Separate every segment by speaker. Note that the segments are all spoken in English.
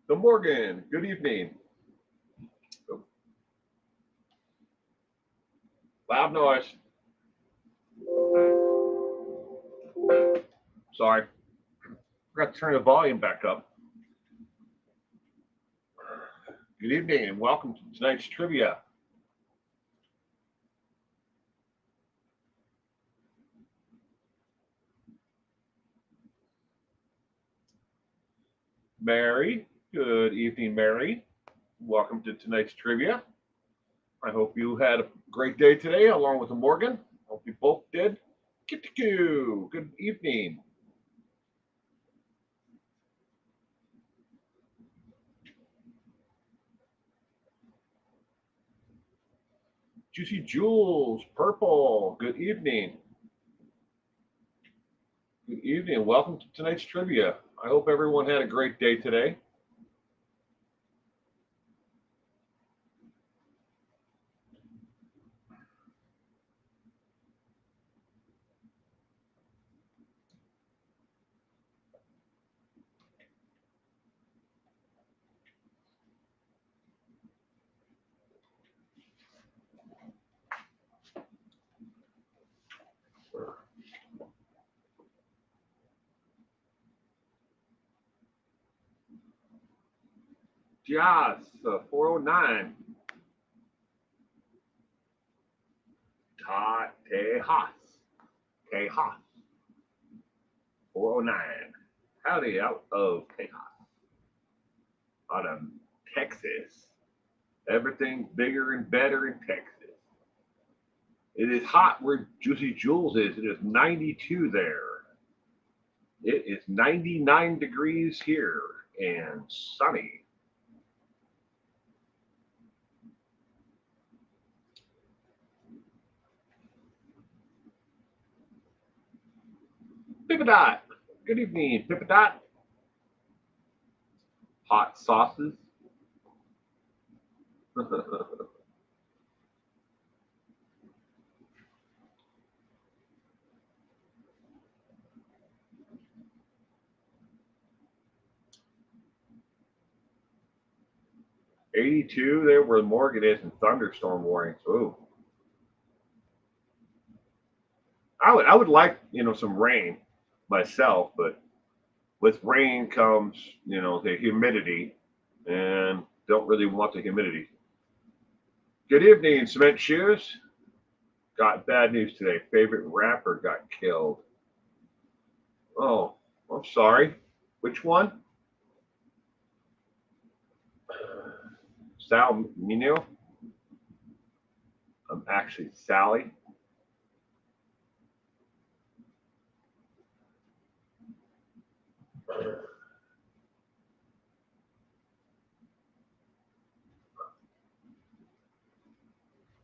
Speaker 1: The Morgan, good evening. Oh, loud noise. Sorry. Forgot to turn the volume back up. Good evening and welcome to tonight's trivia. Mary, good evening, Mary. Welcome to tonight's trivia. I hope you had a great day today along with the Morgan. Hope you both did. Kittiku, good evening. Juicy Jules, purple, good evening. Good evening. Welcome to tonight's trivia. I hope everyone had a great day today. Jas, 409. Tejas. Tejas. 409. Howdy out of Tejas. Out of Texas. Everything bigger and better in Texas. It is hot where Juicy Jules is. It is 92 there. It is 99 degrees here and sunny. Pippadot. Good evening, Pippadot. Hot sauces. 82 there where Morgan is in thunderstorm warnings. Ooh. I would like, some rain myself, but with rain comes, the humidity, and don't really want the humidity. Good evening, Cement Shoes. Got bad news today. Favorite rapper got killed. Oh, I'm sorry. Which one? Sal Mino. I'm actually Sally.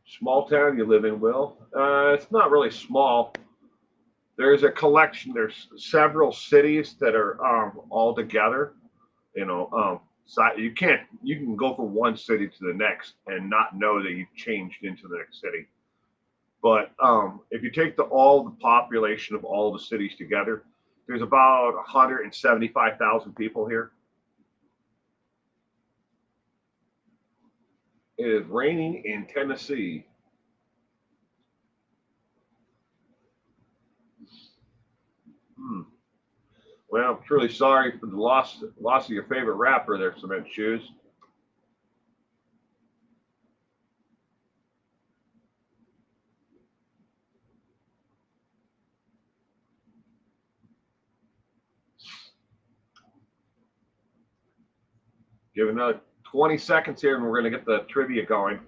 Speaker 1: Small town you live in, Will? It's not really small. There's a collection. There's several cities that are all together. So you can go from one city to the next and not know that you've changed into the next city. But if you take all the population of all the cities together, there's about 175,000 people here. It is raining in Tennessee. Well, I'm truly sorry for the loss of your favorite rapper there, Cement Shoes. Give another 20 seconds here and we're going to get the trivia going.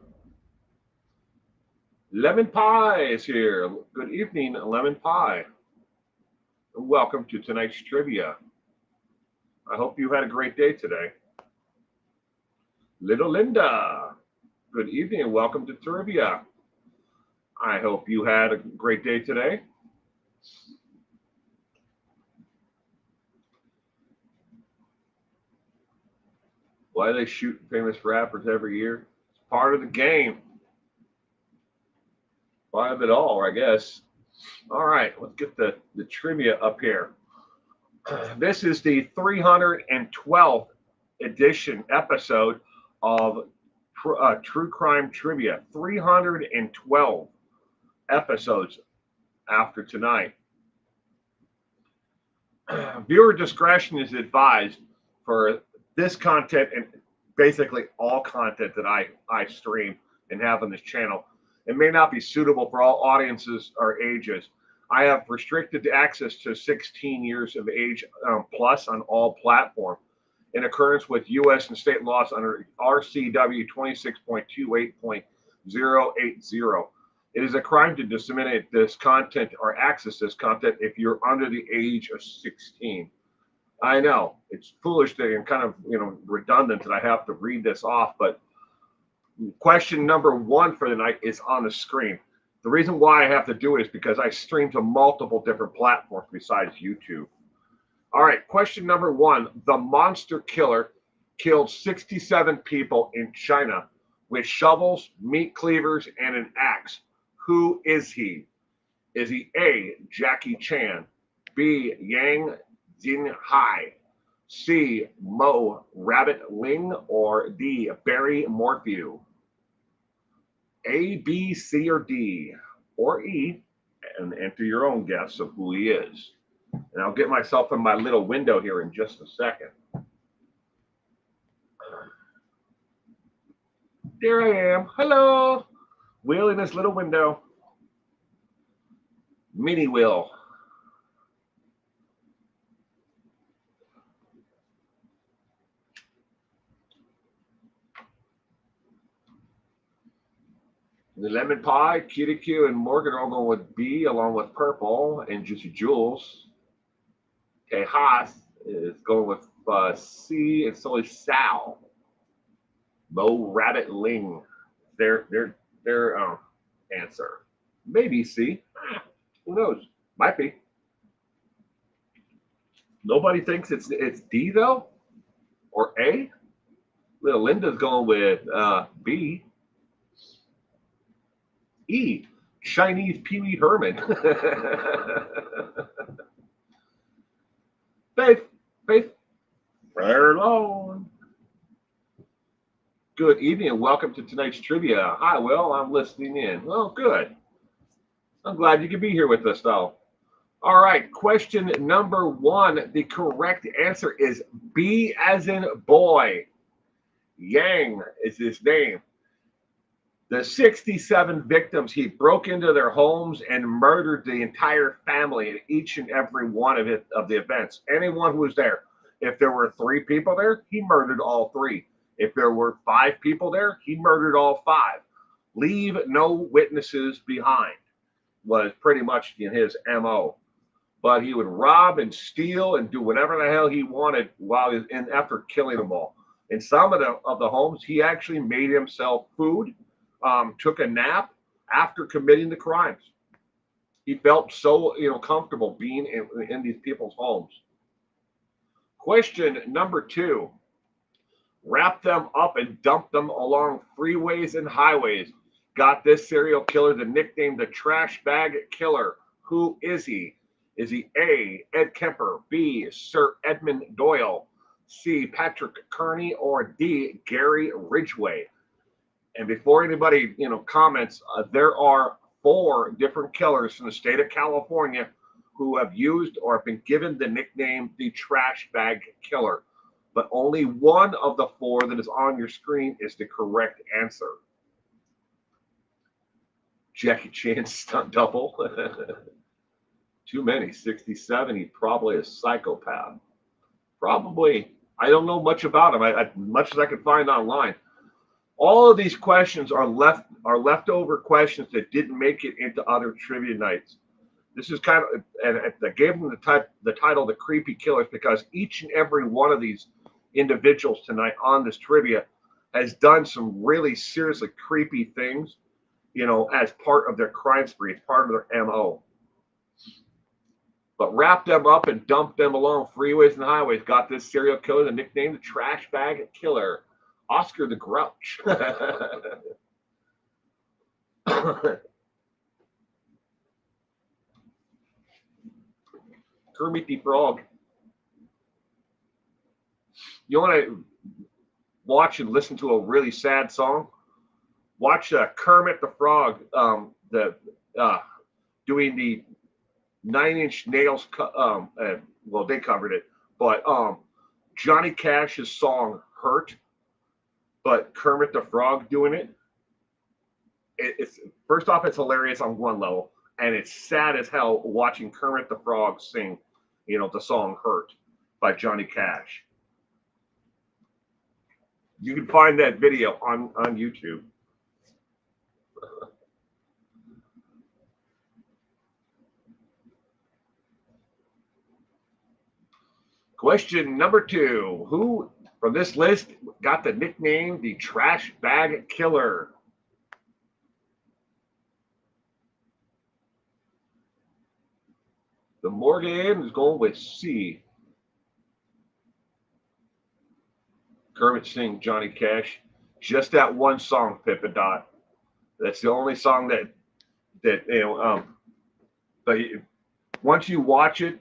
Speaker 1: Lemon Pie is here. Good evening, Lemon Pie. Welcome to tonight's trivia. I hope you had a great day today. Little Linda, good evening and welcome to trivia. I hope you had a great day today. Why do they shoot famous rappers every year? It's part of the game. Part of it all, I guess. All right, let's get the trivia up here. This is the 312th edition episode of True Crime Trivia. 312 episodes after tonight. Viewer discretion is advised for this content and basically all content that I stream and have on this channel. It may not be suitable for all audiences or ages. I have restricted access to 16 years of age plus on all platforms in accordance with U.S. and state laws under RCW 26.28.080. It is a crime to disseminate this content or access this content if you're under the age of 16. I know it's foolish and kind of redundant that I have to read this off, but question number one for the night is on the screen. The reason why I have to do it is because I stream to multiple different platforms besides YouTube. All right, question number one. The monster killer killed 67 people in China with shovels, meat cleavers, and an axe. Who is he? Is he A, Jackie Chan, B, Yang Jinhai, C, Mo Rabbit Ling, or D, Barry Morphew? A, B, C, or D, or E, and enter your own guess of who he is. And I'll get myself in my little window here in just a second. There I am. Hello. Will in this little window. Mini Will. The lemon pie, QDQ, and Morgan are all going with B along with purple and Juicy Jules. Okay, Haas is going with C, and so is Sal. Mo Rabbit Ling. Their answer. Maybe C. Who knows? Might be. Nobody thinks it's D though, or A. Little Linda's going with B. E. Chinese Pee Wee Herman. Faith, prayer alone. Good evening and welcome to tonight's trivia. Hi, Will. I'm listening in. Well, good. I'm glad you could be here with us, though. All right, question number one. The correct answer is B as in boy. Yang is his name. The 67 victims, he broke into their homes and murdered the entire family in each and every one of the events. Anyone who was there. If there were 3 people there, he murdered all 3. If there were 5 people there, he murdered all 5. Leave no witnesses behind was pretty much his MO. But he would rob and steal and do whatever the hell he wanted while he was after killing them all. In some of the homes, he actually made himself food. Took a nap after committing the crimes. He felt so comfortable being in these people's homes. Question number 2. Wrap them up and dump them along freeways and highways. Got this serial killer the nickname the Trash Bag Killer. Who is he? Is he A, Ed Kemper, B, Sir Edmund Doyle, C, Patrick Kearney, or D, Gary Ridgway? And before anybody, comments, there are 4 different killers in the state of California who have used or have been given the nickname the Trash Bag Killer. But only one of the 4 that is on your screen is the correct answer. Jackie Chan's stunt double. Too many. 67. He's probably a psychopath. Probably. I don't know much about him. Much as I could find online. All of these questions are leftover questions that didn't make it into other trivia nights. This is kind of, and I gave them the title, The Creepy Killers, because each and every one of these individuals tonight on this trivia has done some really seriously creepy things, as part of their crime spree, as part of their MO. But wrap them up and dump them along freeways and highways. Got this serial killer the nickname the Trash Bag Killer. Oscar the Grouch. Kermit the Frog. You want to watch and listen to a really sad song, watch Kermit the Frog, uh, doing the Nine Inch Nails. Well, they covered it, but Johnny Cash's song "Hurt," but Kermit the Frog doing it. It's first off, it's hilarious on one level, and it's sad as hell watching Kermit the Frog sing, the song "Hurt" by Johnny Cash. You can find that video on YouTube. Question number 2. Who from this list got the nickname the Trash Bag Killer? The Morgan is going with C. Kermit sing Johnny Cash. Just that one song, Pip and Dot. That's the only song that but once you watch it,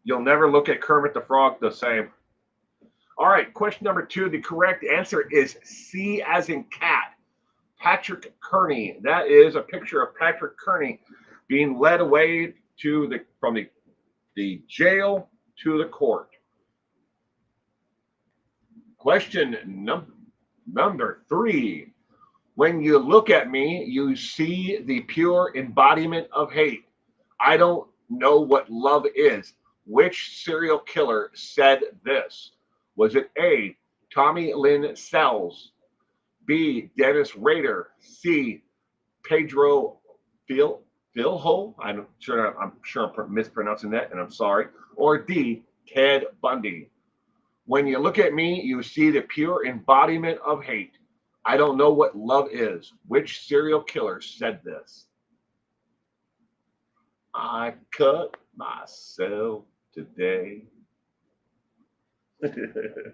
Speaker 1: you'll never look at Kermit the Frog the same. All right, question number 2. The correct answer is C as in cat. Patrick Kearney. That is a picture of Patrick Kearney being led away from the jail to the court. Question number 3. When you look at me, you see the pure embodiment of hate. I don't know what love is. Which serial killer said this? Was it A, Tommy Lynn Sells, B, Dennis Rader, C, Pedro Filho? I'm sure I'm mispronouncing that, and I'm sorry. Or D, Ted Bundy. When you look at me, you see the pure embodiment of hate. I don't know what love is. Which serial killer said this? I cut myself today. If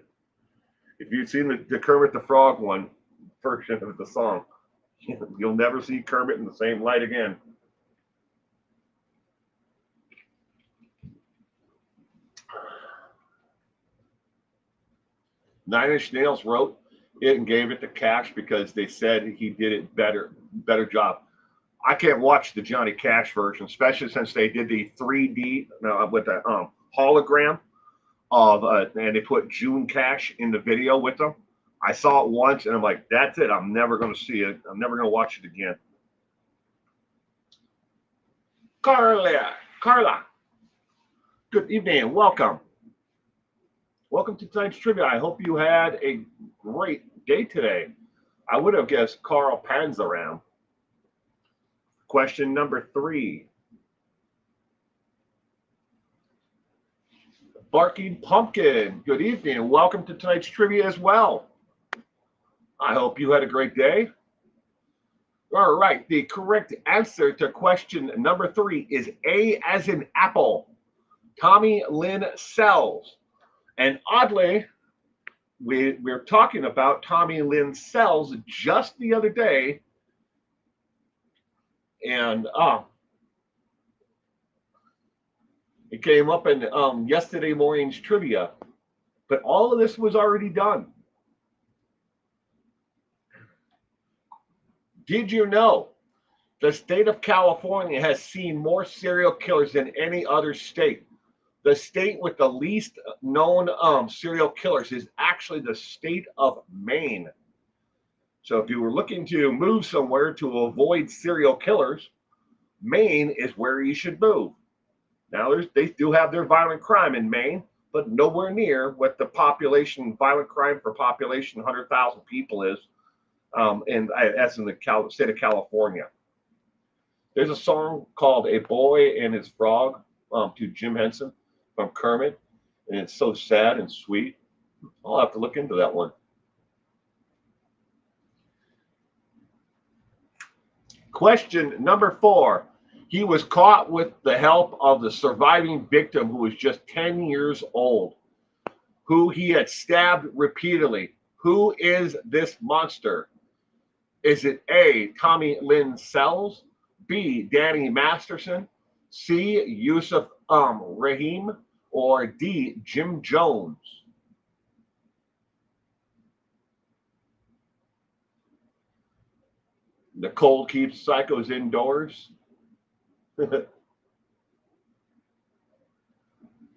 Speaker 1: you've seen the Kermit the Frog one version of the song, you'll never see Kermit in the same light again. Nine Inch Nails wrote it and gave it to Cash because they said he did it better job. I can't watch the Johnny Cash version, especially since they did the 3D with the hologram of and they put June Cash in the video with them. I saw it once and I'm like, that's it. I'm never going to see it. I'm never going to watch it again. Carla, good evening. Welcome to tonight's trivia. I hope you had a great day today. I would have guessed Carl Panzeram. Question number 3. Barking Pumpkin, good evening. Welcome to tonight's trivia as well. I hope you had a great day. All right, the correct answer to question number 3 is A as in apple. Tommy Lynn Sells. And oddly, we're talking about Tommy Lynn Sells just the other day. And it came up in yesterday morning's trivia. But all of this was already done. Did you know the state of California has seen more serial killers than any other state? The state with the least known serial killers is actually the state of Maine. So if you were looking to move somewhere to avoid serial killers, Maine is where you should move. Now, they do have their violent crime in Maine, but nowhere near what the population, violent crime per population, 100,000 people is, and that's in the state of California. There's a song called A Boy and His Frog to Jim Henson from Kermit, and it's so sad and sweet. I'll have to look into that one. Question number 4. He was caught with the help of the surviving victim who was just 10 years old, who he had stabbed repeatedly. Who is this monster? Is it A, Tommy Lynn Sells, B, Danny Masterson, C, Yusuf Rahim, or D, Jim Jones? The cold keeps psychos indoors.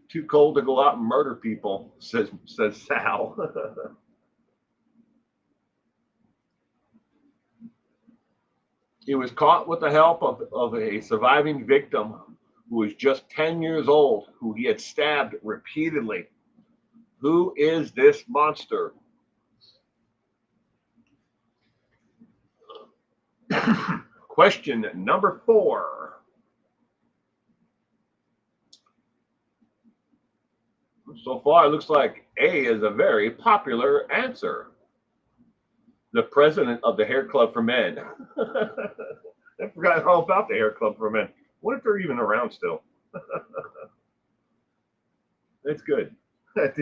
Speaker 1: Too cold to go out and murder people, says Sal. He was caught with the help of a surviving victim who was just 10 years old, who he had stabbed repeatedly. Who is this monster? Question number 4. So far, it looks like A is a very popular answer. The president of the Hair Club for Men. I forgot all about the Hair Club for Men. What if they're even around still? It's good. I've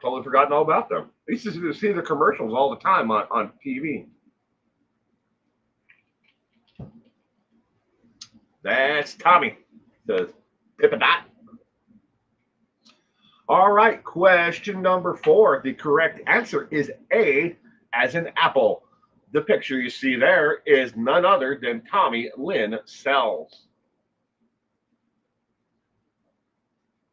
Speaker 1: totally forgotten all about them. I used to see the commercials all the time on TV. That's Tommy, says Pippin-Dot. All right, question number 4. The correct answer is A, as in apple. The picture you see there is none other than Tommy Lynn Sells.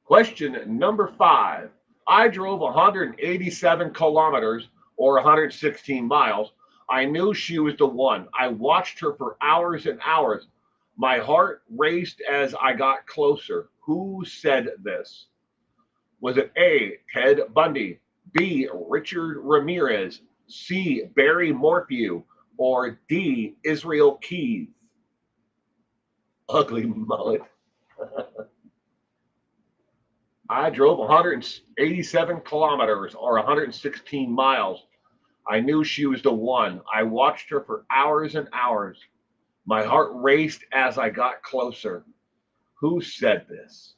Speaker 1: Question number 5. I drove 187 kilometers or 116 miles. I knew she was the one. I watched her for hours and hours. My heart raced as I got closer. Who said this? Was it A, Ted Bundy, B, Richard Ramirez, C, Barry Morphew, or D, Israel Keys? Ugly mullet. I drove 187 kilometers or 116 miles. I knew she was the one. I watched her for hours and hours. My heart raced as I got closer. Who said this?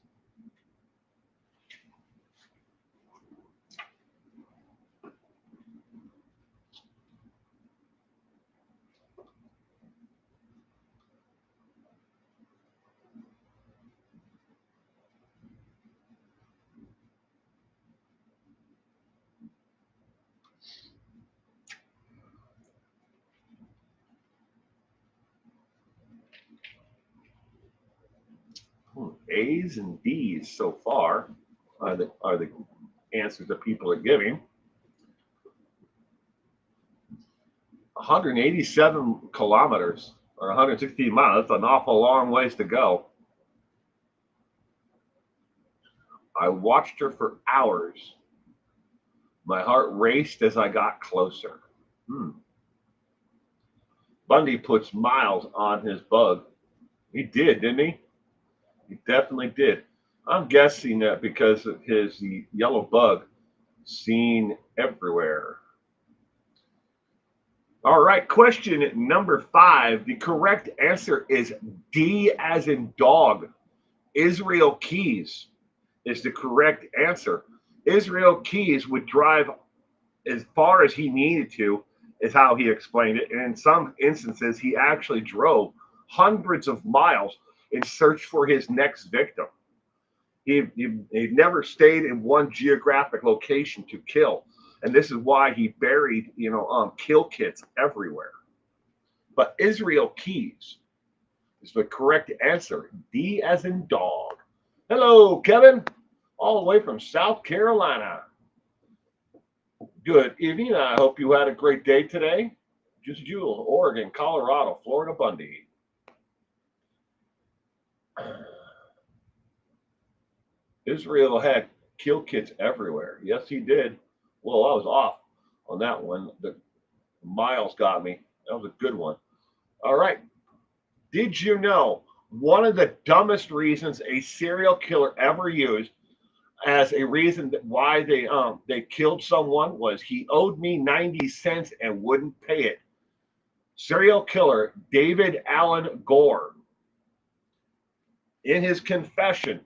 Speaker 1: A's and D's so far are the answers that people are giving. 187 kilometers or 116 miles. That's an awful long ways to go. I watched her for hours. My heart raced as I got closer. Bundy puts miles on his bug. He did, didn't he? He definitely did. I'm guessing that because of his yellow bug seen everywhere. All right, question number 5. The correct answer is D as in dog. Israel Keys is the correct answer. Israel Keys would drive as far as he needed to, is how he explained it. And in some instances, he actually drove hundreds of miles in search for his next victim. He never stayed in one geographic location to kill. And this is why he buried, kill kits everywhere. But Israel Keys is the correct answer. D as in dog. Hello, Kevin, all the way from South Carolina. Good evening. I hope you had a great day today. Just Jewel, Oregon, Colorado, Florida, Bundy. Israel had kill kits everywhere. Yes, he did. Well, I was off on that one. The miles got me. That was a good one. All right. Did you know one of the dumbest reasons a serial killer ever used as a reason that why they killed someone was he owed me 90 cents and wouldn't pay it? Serial killer David Allen Gore, in his confession,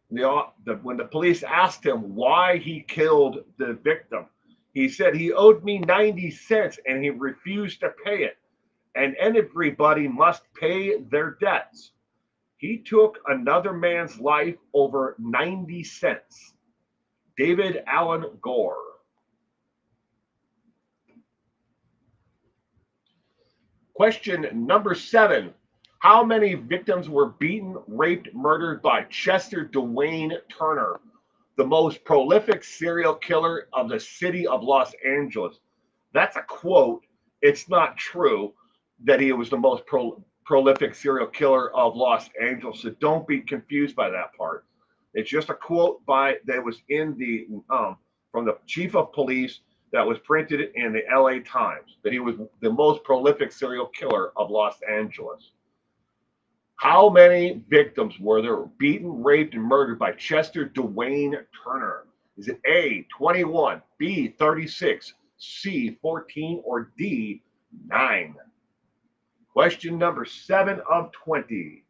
Speaker 1: when the police asked him why he killed the victim, he said he owed me 90 cents and he refused to pay it. And everybody must pay their debts. He took another man's life over 90 cents. David Allen Gore. Question number 7. How many victims were beaten, raped, murdered by Chester Dwayne Turner, the most prolific serial killer of the city of Los Angeles? That's a quote. It's not true that he was the most prolific serial killer of Los Angeles. So don't be confused by that part. It's just a quote that was in the from the chief of police that was printed in the LA Times, that he was the most prolific serial killer of Los Angeles. How many victims were there beaten, raped, and murdered by Chester Dwayne Turner? Is it A, 21, B, 36, C, 14, or D, 9? Question number 7 of 20.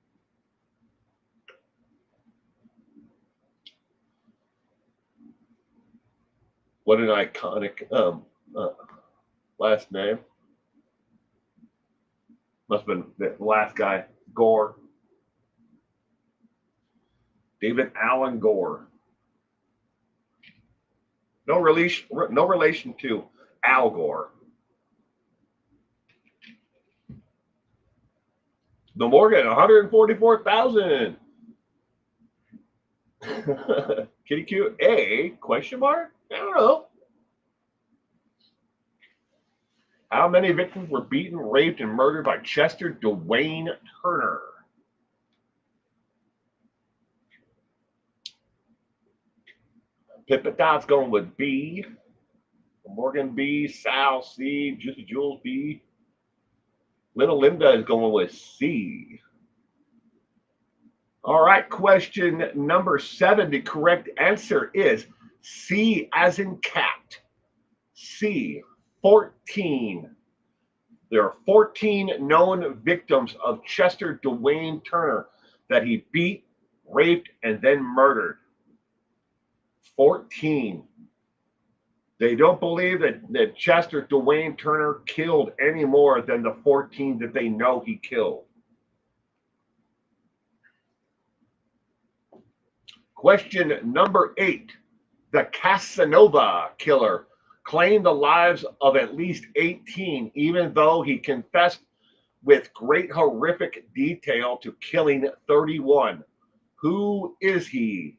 Speaker 1: What an iconic last name. Must have been the last guy, Gore. David Allen Gore. No relation to Al Gore. The Morgan, 144,000. Kitty Q, A, question mark? I don't know. How many victims were beaten, raped, and murdered by Chester Dwayne Turner? Pippa Dot's going with B. Morgan B. Sal C. Juicy Jules B. Little Linda is going with C. All right, question number 7. The correct answer is C as in cat. C, 14. There are 14 known victims of Chester Dwayne Turner that he beat, raped, and then murdered. 14. They don't believe that Chester Dwayne Turner killed any more than the 14 that they know he killed. Question number 8. The Casanova killer claimed the lives of at least 18, even though he confessed with great horrific detail to killing 31. Who is he?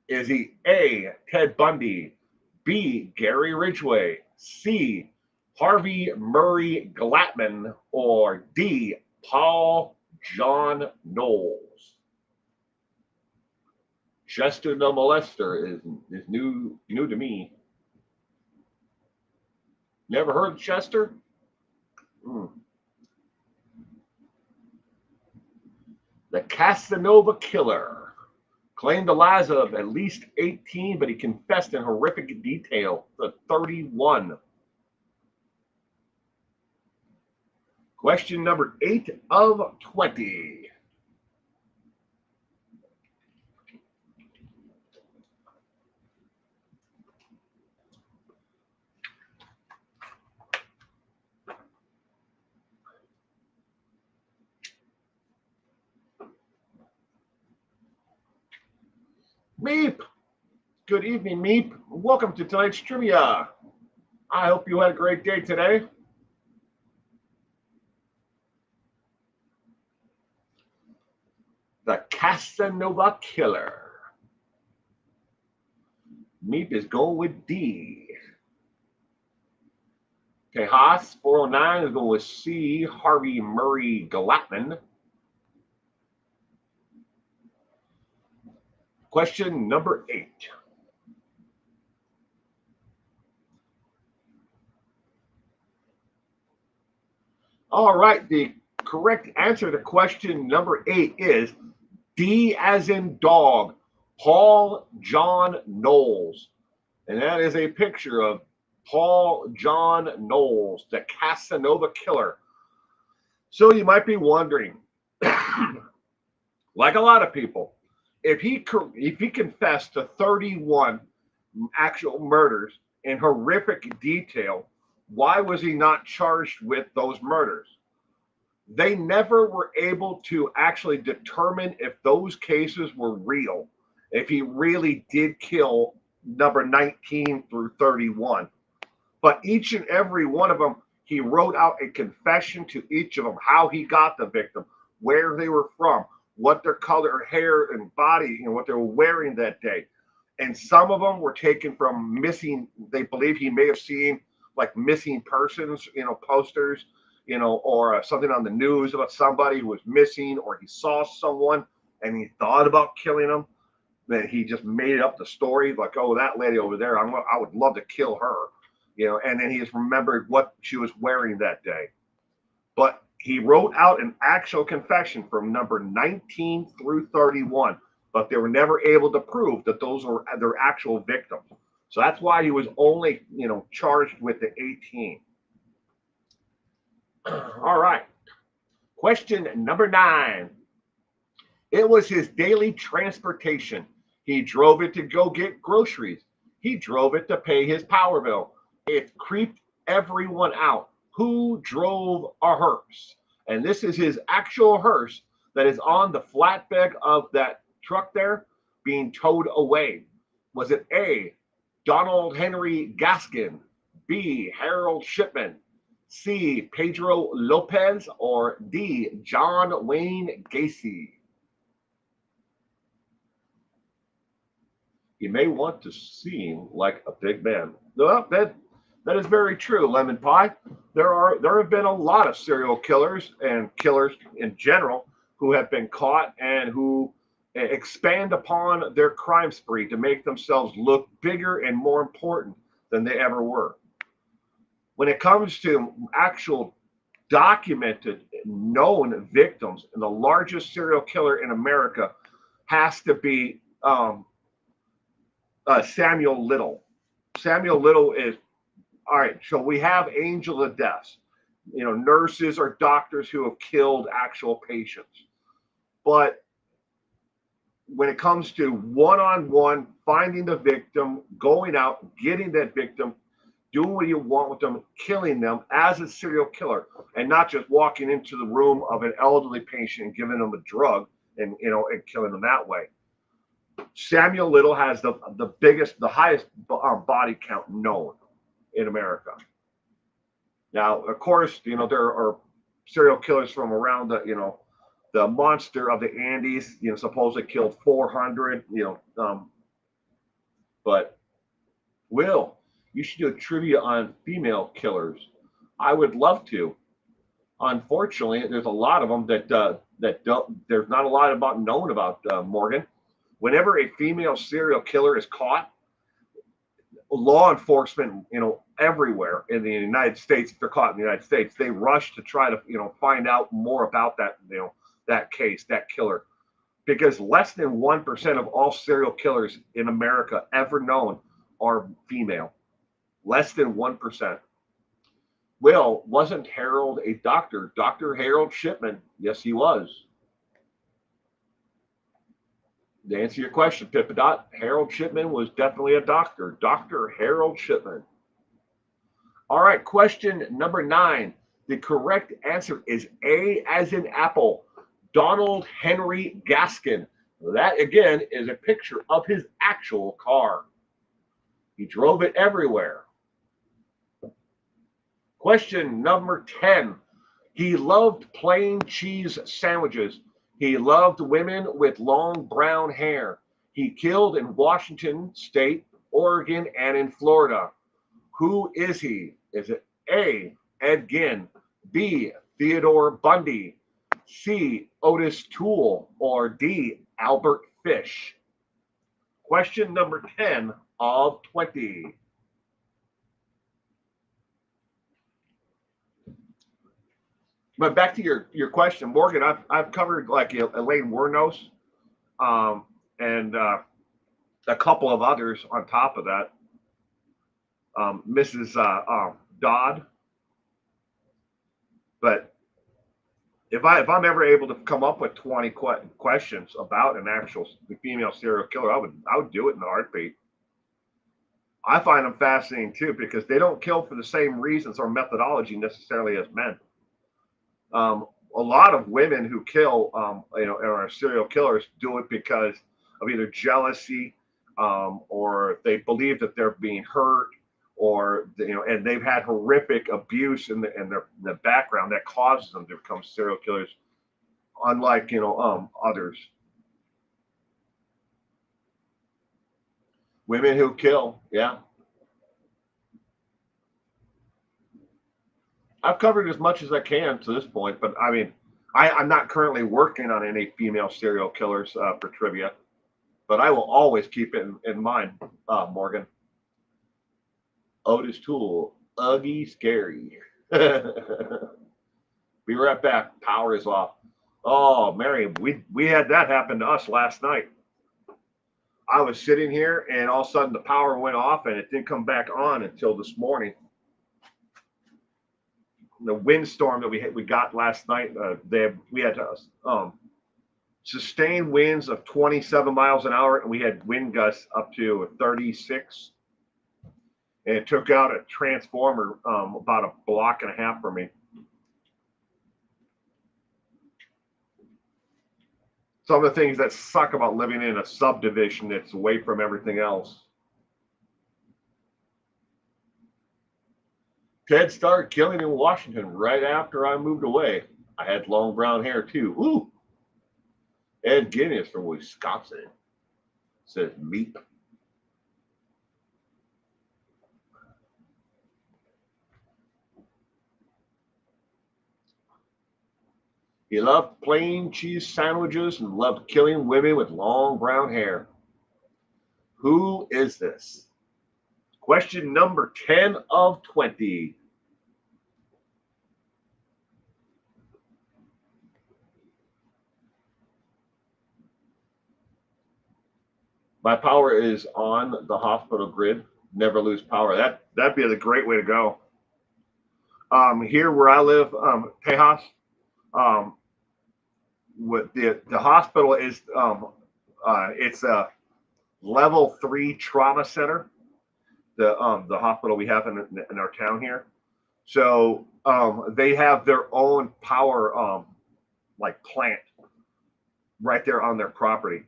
Speaker 1: Is he A, Ted Bundy, B, Gary Ridgway, C, Harvey Murray Glatman, or D, Paul John Knowles? Chester the Molester is new to me. Never heard of Chester? The Casanova killer claimed the lives of at least 18, but he confessed in horrific detail to 31. Question number 8 of 20. Meep! Good evening, Meep. Welcome to tonight's trivia. I hope you had a great day today. The Casanova killer. Meep is going with D. Tejas 409 is going with C, Harvey Murray Glatman. Question number 8. All right, the correct answer to question number 8 is D as in dog, Paul John Knowles. And that is a picture of Paul John Knowles, the Casanova killer. So you might be wondering, like a lot of people, if he confessed to 31 actual murders in horrific detail, why was he not charged with those murders? They never were able to actually determine if those cases were real, if he really did kill number 19 through 31. But each and every one of them, He wrote out a confession to each of them, how he got the victim, where they were from, what their color, hair, and body, what they were wearing that day. And some of them were taken from missing. They believe he may have seen like missing persons, posters, or something on the news about somebody who was missing, or he saw someone and he thought about killing them. Then he just made up the story, like, oh, that lady over there, I would love to kill her, and then he just remembered what she was wearing that day. But he wrote out an actual confession from number 19 through 31, but they were never able to prove that those were their actual victims. So that's why he was only, charged with the 18. All right. Question number 9. It was his daily transportation. He drove it to go get groceries. He drove it to pay his power bill. It creeped everyone out. Who drove a hearse? And this is his actual hearse that is on the flatbed of that truck there being towed away. Was it A, Donald Henry Gaskin, B, Harold Shipman, C, Pedro Lopez, or D, John Wayne Gacy? He may want to seem like a big man. No, that is very true, Lemon Pie. There have been a lot of serial killers and killers in general who have been caught and who expand upon their crime spree to make themselves look bigger and more important than they ever were. When it comes to actual documented known victims, and the largest serial killer in America has to be Samuel Little. Samuel Little is, all right, so we have angel of deaths, nurses or doctors who have killed actual patients. But when it comes to one-on-one, finding the victim, going out, getting that victim, doing what you want with them, killing them as a serial killer, and not just walking into the room of an elderly patient and giving them a drug and killing them that way. Samuel Little has the highest body count known in America. Now, of course, there are serial killers from around the monster of the Andes, supposedly killed 400, but Will, you should do a trivia on female killers. I would love to. Unfortunately, there's a lot of them that don't. There's not a lot about known about Morgan. Whenever a female serial killer is caught, law enforcement, everywhere in the United States, if they're caught in the United States, they rush to try to, find out more about that, that case, that killer, because less than 1% of all serial killers in America ever known are female. Less than 1%. Will, wasn't Harold a doctor? Dr. Harold Shipman. Yes, he was. To answer your question, Pippadot, Harold Shipman was definitely a doctor. Dr. Harold Shipman. All right, question number 9. The correct answer is A as in apple. Donald Henry Gaskin. That, again, is a picture of his actual car. He drove it everywhere. Question number 10. He loved plain cheese sandwiches. He loved women with long brown hair. He killed in Washington State, Oregon, and in Florida. Who is he? Is it A, Ed Gein, B, Theodore Bundy, C, Otis Toole, or D, Albert Fish? Question number 10 of 20. But back to your question, Morgan. I've covered like Elaine Wuornos, and a couple of others on top of that. Mrs. Dodd. But if I'm ever able to come up with 20 questions about an actual female serial killer, I would do it in a heartbeat. I find them fascinating too because they don't kill for the same reasons or methodology necessarily as men. A lot of women who kill, are serial killers do it because of either jealousy, or they believe that they're being hurt, or and they've had horrific abuse in the background that causes them to become serial killers, unlike others. Women who kill, yeah. I've covered as much as I can to this point, but I mean, I'm not currently working on any female serial killers for trivia, but I will always keep it in mind, Morgan. Otis Toole, Uggy Scary. Be right back. Power is off. Oh, Mary, we had that happen to us last night. I was sitting here, and all of a sudden the power went off, and it didn't come back on until this morning. The windstorm that we got last night, we had sustained winds of 27 miles an hour, and we had wind gusts up to 36. And it took out a transformer about a block and a half from me. Some of the things that suck about living in a subdivision that's away from everything else. Ted started killing in Washington right after I moved away. I had long brown hair too. Ooh. Ed Guinness from Wisconsin says meep. He loved plain cheese sandwiches and loved killing women with long brown hair. Who is this? Question number 10 of 20. My power is on the hospital grid. Never lose power. That'd be a great way to go. Here where I live, Tejas, with the hospital is it's a level 3 trauma center. The hospital we have in our town here. So they have their own power like plant right there on their property.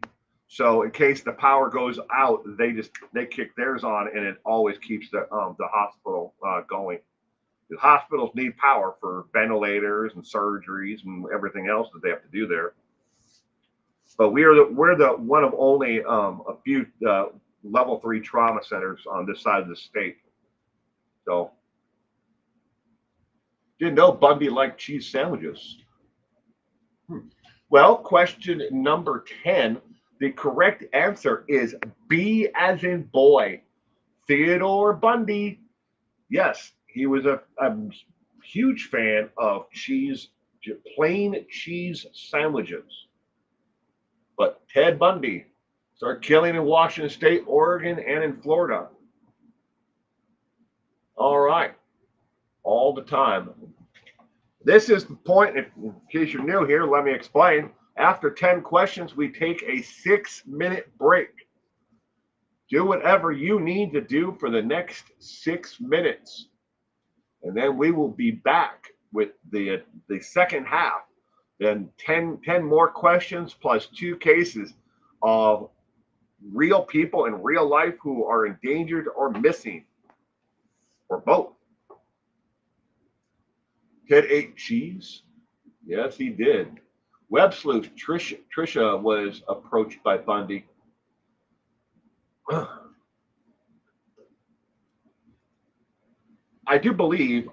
Speaker 1: So in case the power goes out, they kick theirs on, and it always keeps the hospital going. The hospitals need power for ventilators and surgeries and everything else that they have to do there. But we're the one of only a few level 3 trauma centers on this side of the state. So didn't know Bundy liked cheese sandwiches. Well, question number 10. The correct answer is B as in boy. Theodore Bundy. Yes, he was a huge fan of plain cheese sandwiches. But Ted Bundy started killing in Washington State, Oregon, and in Florida. All right. All the time. This is the point, in case you're new here, let me explain. After 10 questions, we take a 6-minute break. Do whatever you need to do for the next 6 minutes. And then we will be back with the second half. Then 10 more questions plus 2 cases of real people in real life who are endangered or missing, or both. Ted ate cheese? Yes, he did. Web sleuth Trisha was approached by Bundy. I do believe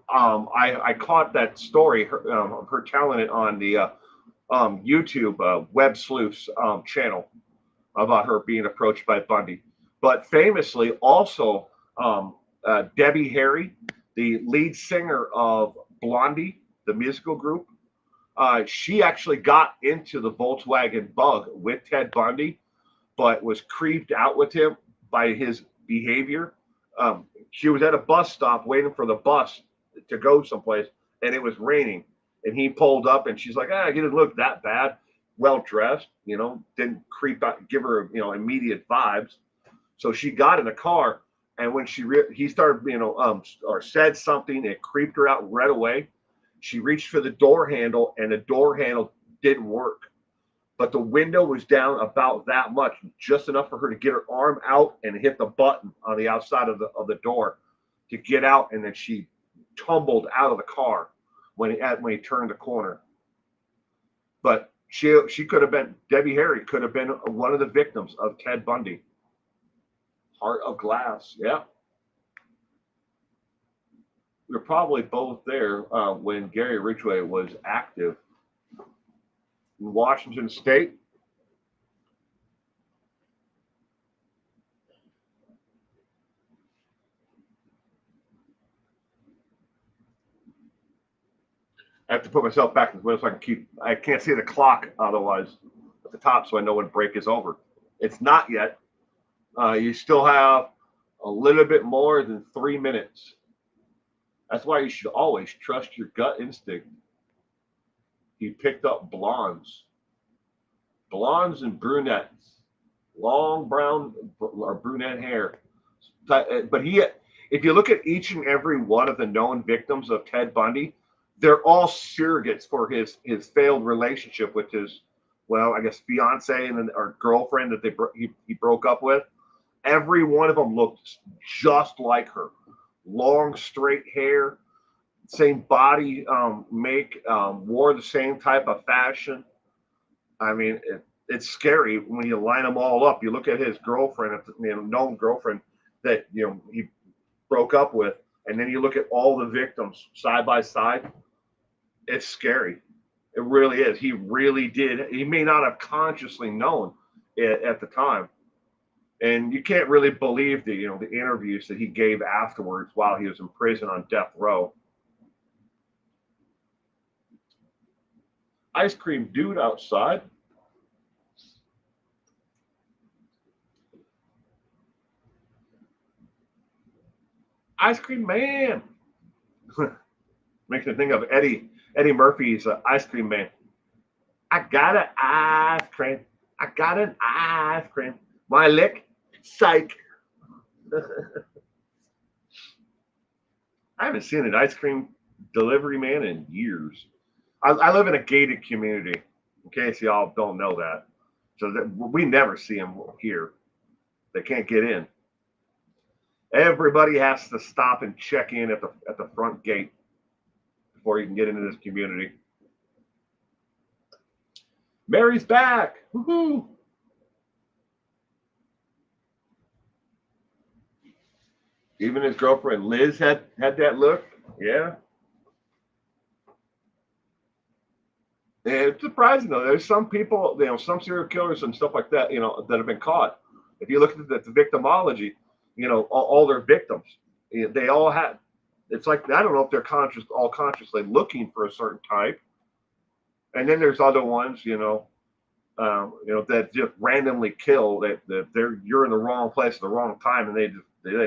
Speaker 1: I caught that story, her telling it on the YouTube Web Sleuth's channel about her being approached by Bundy. But famously, also, Debbie Harry, the lead singer of Blondie, the musical group, she actually got into the Volkswagen Bug with Ted Bundy, but was creeped out with him by his behavior. She was at a bus stop waiting for the bus to go someplace, and it was raining. And he pulled up, and she's like, he didn't look that bad, well dressed, didn't creep out, give her, immediate vibes. So she got in the car, and when he started, or said something, it creeped her out right away. She reached for the door handle, and the door handle didn't work. But the window was down about that much, just enough for her to get her arm out and hit the button on the outside of the door. to get out, and then she tumbled out of the car when he turned the corner. But she could have been, Debbie Harry could have been one of the victims of Ted Bundy. Heart of glass, yeah. We were probably both there when Gary Ridgway was active in Washington State. I have to put myself back in the window so I can't see the clock otherwise at the top, so I know when break is over. It's not yet. You still have a little bit more than 3 minutes. That's why you should always trust your gut instinct. He picked up blondes and brunettes, long brown or brunette hair. But if you look at each and every one of the known victims of Ted Bundy, they're all surrogates for his failed relationship with his, well, I guess fiance and then or girlfriend that he broke up with. Every one of them looked just like her, long straight hair, same body make, wore the same type of fashion. I mean, it's scary when you line them all up. You look at his girlfriend, known girlfriend that he broke up with, and then you look at all the victims side by side. It's scary. It really is. He really did. He may not have consciously known it at the time, and you can't really believe the interviews that he gave afterwards while he was in prison on death row. Ice cream dude outside. Ice cream man. Makes me think of Eddie Murphy's Ice Cream Man. I got an ice cream. I got an ice cream. My lick, psych. I haven't seen an ice cream delivery man in years. I live in a gated community, in case y'all don't know that. So we never see them here. They can't get in. Everybody has to stop and check in at the front gate before you can get into this community. Mary's back. Woohoo! Even his girlfriend Liz had that look. Yeah. And it's surprising though. There's some people, some serial killers and stuff like that, that have been caught. If you look at the victimology, all their victims, they all had. It's like I don't know if they're all consciously looking for a certain type, and then there's other ones, that just randomly kill. That you're in the wrong place at the wrong time, and they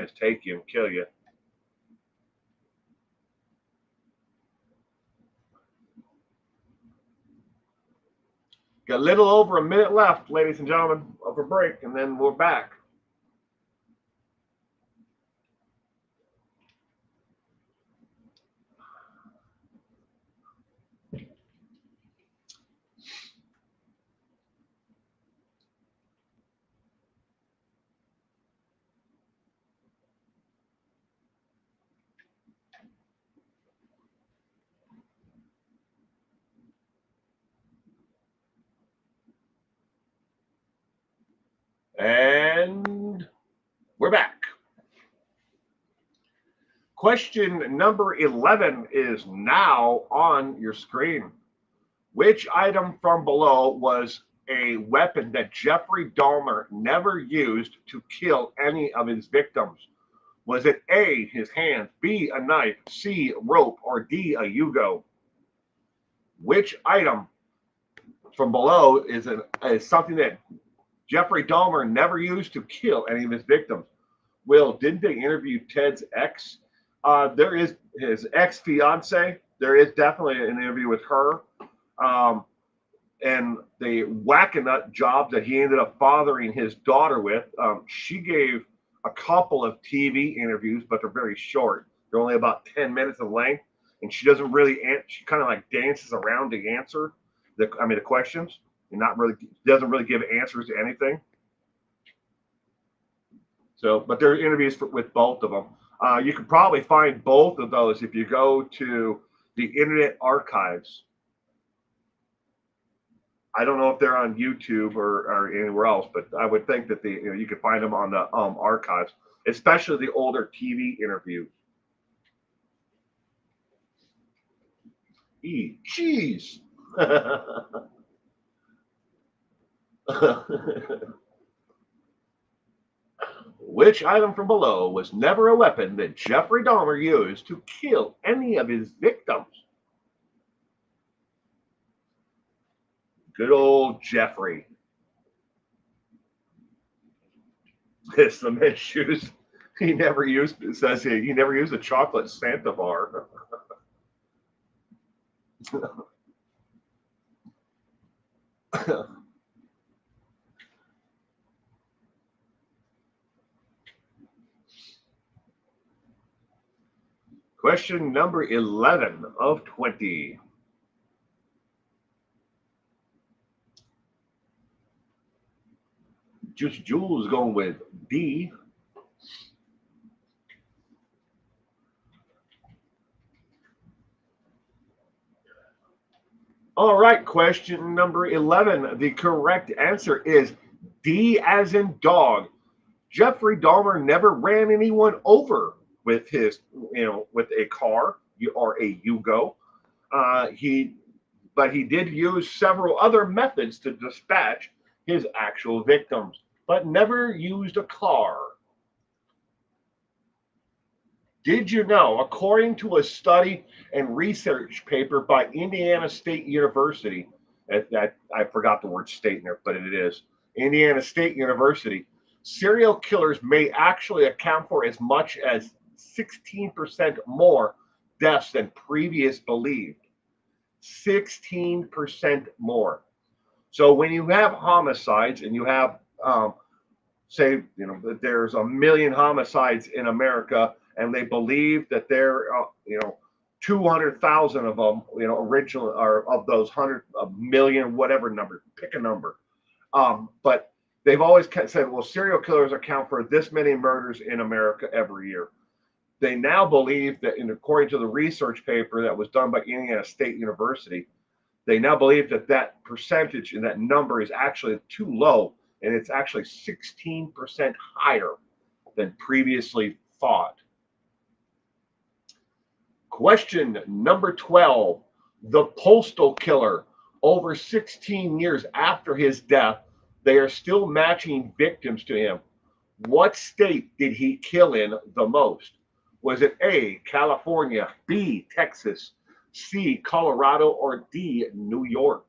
Speaker 1: just take you and kill you. Got a little over a minute left, ladies and gentlemen, of a break, and then we're back. And we're back. Question number 11 is now on your screen. Which item from below was a weapon that Jeffrey Dahmer never used to kill any of his victims? Was it A, his hand, B, a knife, C, rope, or D, a Yugo? Which item from below is something that Jeffrey Dahmer never used to kill any of his victims? Will, didn't they interview Ted's ex? There is his ex-fiance. There is definitely an interview with her. And the whack-a-nut job that he ended up fathering his daughter with, she gave a couple of TV interviews, but they're very short. They're only about 10 minutes in length. And she doesn't really, she kind of like dances around to answer the questions. And doesn't really give answers to anything. So, but there are interviews with both of them. You can probably find both of those if you go to the Internet Archives. I don't know if they're on YouTube or anywhere else, but I would think that you could find them on the archives, especially the older TV interviews. Jeez. Which item from below was never a weapon that Jeffrey Dahmer used to kill any of his victims? Good old Jeffrey. His cement shoes. He never used. It says he never used a chocolate Santa bar. Question number 11 of 20. Juice Jules going with D. All right, question number 11. The correct answer is D as in dog. Jeffrey Dahmer never ran anyone over with with a car or a Yugo. But he did use several other methods to dispatch his actual victims, but never used a car. Did you know, according to a study and research paper by Indiana State University, that I forgot the word state in there, but it is Indiana State University, serial killers may actually account for as much as 16% more deaths than previous believed. 16% more. So when you have homicides and you have, say, that there's a million homicides in America, and they believe that there, 200,000 of them, original or of those 100 million, whatever number, pick a number. But they've always said, well, serial killers account for this many murders in America every year. They now believe that, according to the research paper that was done by Indiana State University, they now believe that that percentage and that number is actually too low, and it's actually 16% higher than previously thought. Question number 12. The postal killer. Over 16 years after his death, they are still matching victims to him. What state did he kill in the most? Was it A, California, B, Texas, C, Colorado, or D, New York?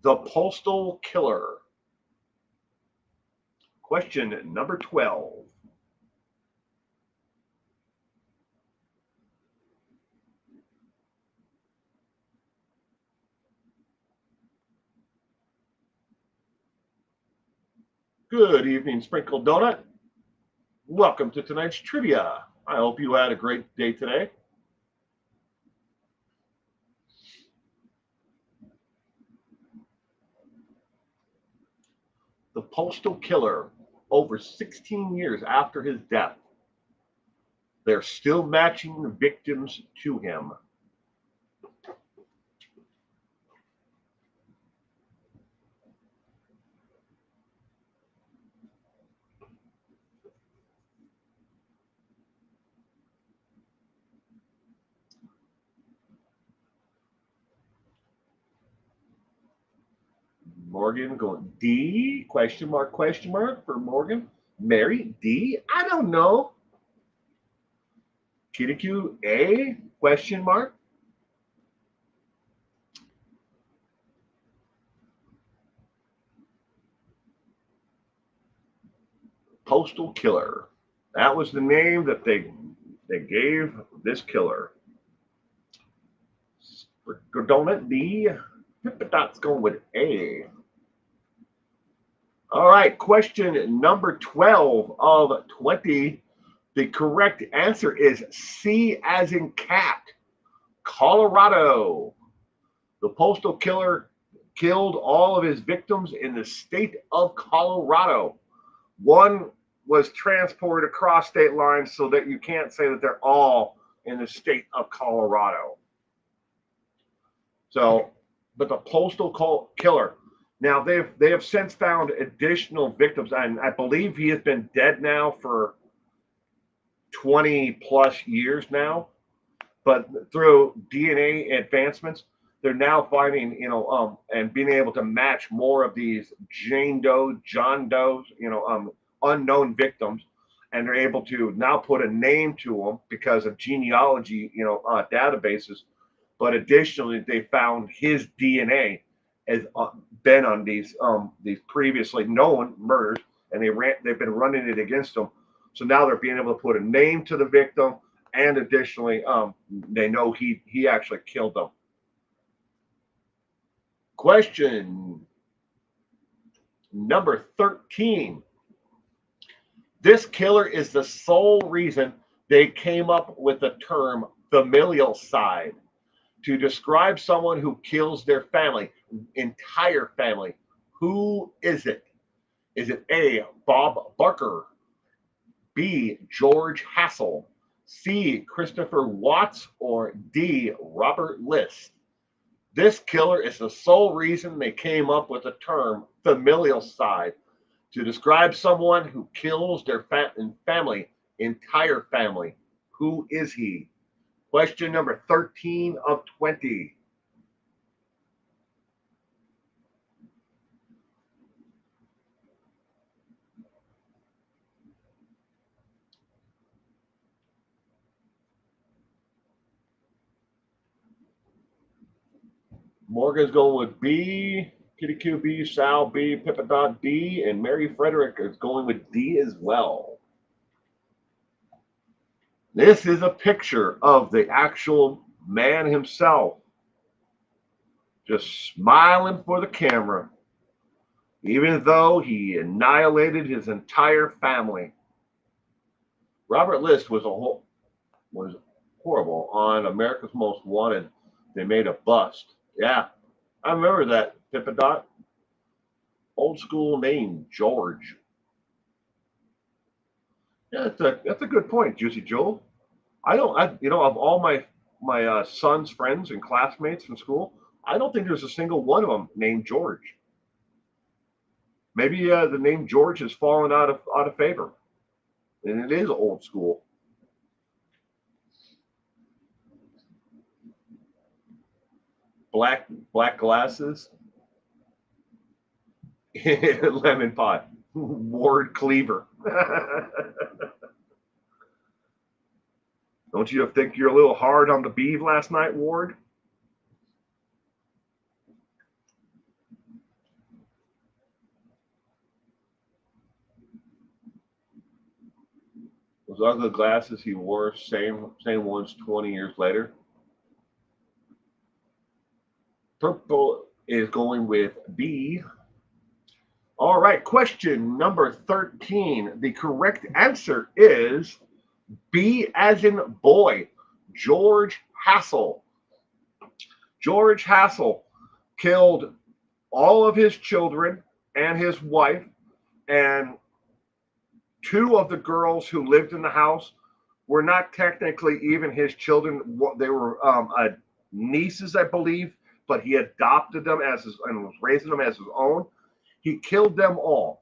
Speaker 1: The postal killer. Question number 12. Good evening, Sprinkled Donut. Welcome to tonight's trivia. I hope you had a great day today. The postal killer, over 16 years after his death, they're still matching the victims to him. Morgan going D, question mark for Morgan. Mary, D, I don't know. Kirikou, A, question mark. Postal killer. That was the name that they gave this killer. Donut D, Hippodot's going with A. All right, question number 12 of 20. The correct answer is C as in cat, Colorado. The postal killer killed all of his victims in the state of Colorado. One was transported across state lines, so that you can't say that they're all in the state of Colorado. So, but the postal killer. Now they have since found additional victims, and I believe he has been dead now for 20 plus years now. But through DNA advancements, they're now finding, and being able to match more of these Jane Doe, John Does, unknown victims, and they're able to now put a name to them because of genealogy, databases. But additionally, they found his DNA has been on these previously known murders, and they've been running it against them. So now they're being able to put a name to the victim, and additionally, they know he actually killed them. Question number 13. This killer is the sole reason they came up with the term familial side to describe someone who kills their family, entire family. Who is it? Is it A, Bob Barker, B, George Hassel, C, Christopher Watts, or D, Robert List? This killer is the sole reason they came up with the term familial side to describe someone who kills their family, entire family. Who is he? Question number 13 of 20. Morgan's going with B, Kitty Q B, Sal B, Pippa Dot D, and Mary Frederick is going with D as well. This is a picture of the actual man himself, just smiling for the camera, even though he annihilated his entire family. Robert List was horrible on America's Most Wanted. They made a bust. Yeah, I remember that, Pippa Dot. Old school name, George. Yeah, that's a good point, Juicy Joel. Of all my son's friends and classmates from school, I don't think there's a single one of them named George. Maybe the name George has fallen out of favor, and it is old school. Black glasses, lemon pot, Ward Cleaver. Don't you think you're a little hard on the beef last night, Ward? Those ugly glasses he wore, same ones 20 years later. Purple is going with B. All right, question number 13. The correct answer is B as in boy, George Hassel. George Hassel killed all of his children and his wife, and two of the girls who lived in the house were not technically even his children. They were nieces, I believe, but he adopted them and was raising them as his own. He killed them all.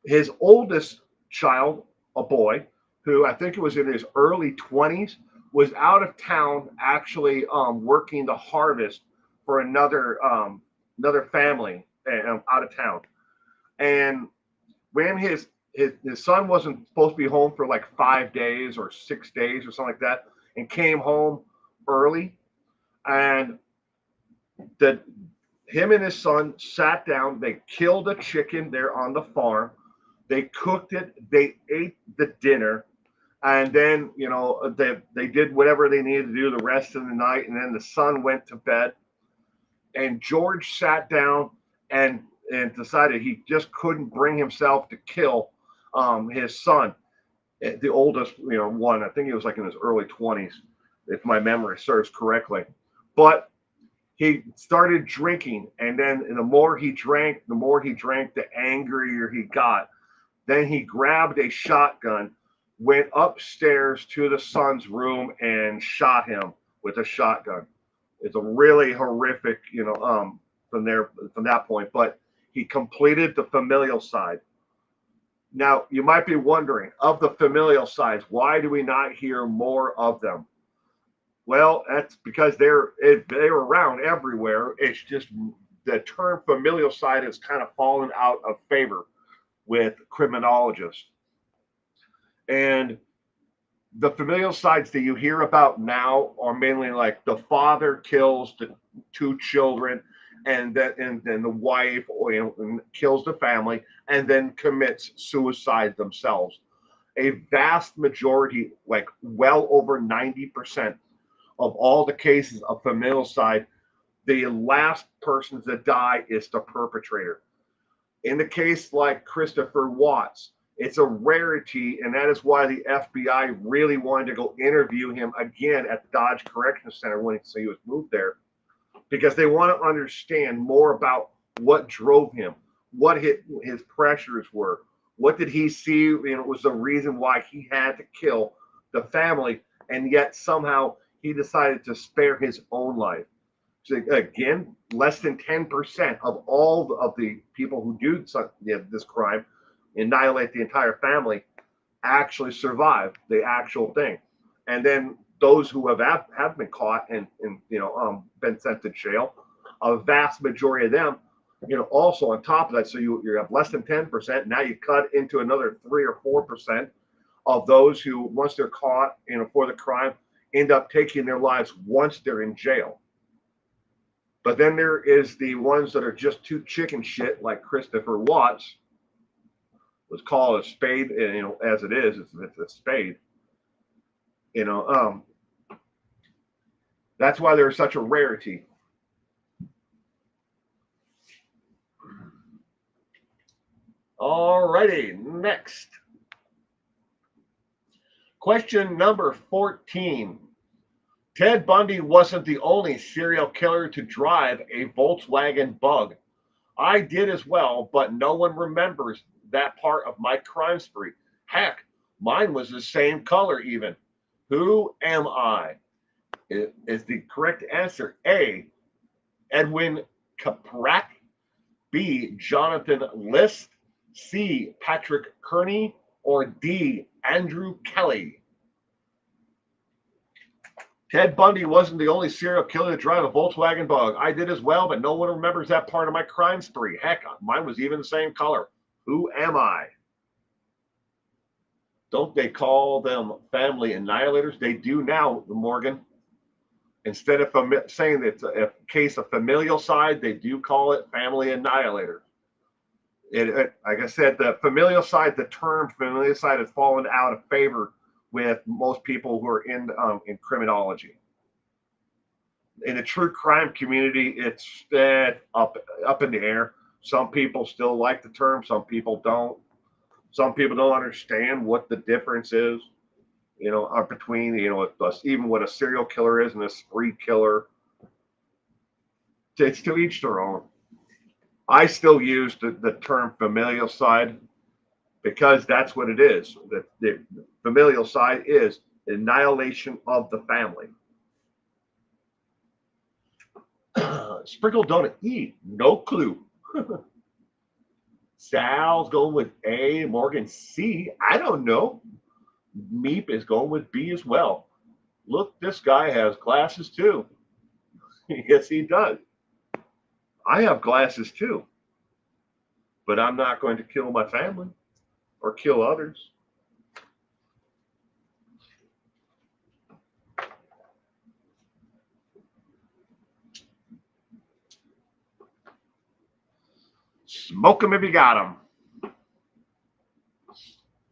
Speaker 1: His oldest child, a boy, who I think it was in his early 20s, was out of town actually working the harvest for another family out of town. And when his son wasn't supposed to be home for like 5 days or 6 days or something like that, and came home early, and him and his son sat down. They killed a chicken there on the farm. They cooked it. They ate the dinner, and then they did whatever they needed to do the rest of the night. And then the son went to bed, and George sat down and decided he just couldn't bring himself to kill his son, the oldest one. I think he was like in his early 20s, if my memory serves correctly. But he started drinking, and then the more he drank, the angrier he got. Then he grabbed a shotgun, went upstairs to the son's room, and shot him with a shotgun. It's a really horrific, from that point. But he completed the familial side. Now, you might be wondering, of the familial sides, why do we not hear more of them? Well, that's because they're around everywhere. It's just the term familial side has kind of fallen out of favor with criminologists. And the familial sides that you hear about now are mainly like the father kills the two children, and then the wife, kills the family and then commits suicide themselves. A vast majority, like well over 90% of all the cases of familicide, the last person to die is the perpetrator. In the case like Christopher Watts, it's a rarity, and that is why the FBI really wanted to go interview him again at the Dodge Correctional Center when he was moved there, because they want to understand more about what drove him, what his pressures were, what did he see, was the reason why he had to kill the family, and yet somehow he decided to spare his own life. So again, less than 10% of all of the people who do this crime, annihilate the entire family, actually survive the actual thing. And then those who have been caught and been sent to jail, a vast majority of them, also on top of that, so you have less than 10%. Now you cut into another 3 or 4% of those who, once they're caught, for the crime, end up taking their lives once they're in jail. But then there is the ones that are just too chicken shit, like Christopher Watts. Was called a spade, as it is, it's a spade. That's why they're such a rarity. Alrighty, next. Question number 14. Ted Bundy wasn't the only serial killer to drive a Volkswagen Bug. I did as well, but no one remembers that part of my crime spree. Heck, mine was the same color even. Who am I? Is the correct answer A, Edwin Caprat, B, Jonathan List, C, Patrick Kearney, or D, Andrew Kelly? Ted Bundy wasn't the only serial killer to drive a Volkswagen Bug. I did as well, but no one remembers that part of my crime spree. Heck, mine was even the same color. Who am I? Don't they call them family annihilators? They do now, Morgan. Instead of saying that it's a case of familial side, they do call it family annihilator. Like I said, the familial side, the term familial side has fallen out of favor with most people who are in criminology. In the true crime community, it's up in the air. Some people still like the term, some people don't. Some people don't understand what the difference is, between, even what a serial killer is and a spree killer. It's to each their own. I still use the term familial side because that's what it is. The familial side is annihilation of the family. Sprinkle donut E, no clue. Sal's going with A, Morgan C. I don't know. Meep is going with B as well. Look, this guy has glasses too. Yes, he does. I have glasses too. But I'm not going to kill my family or kill others. Smoke them if you got them.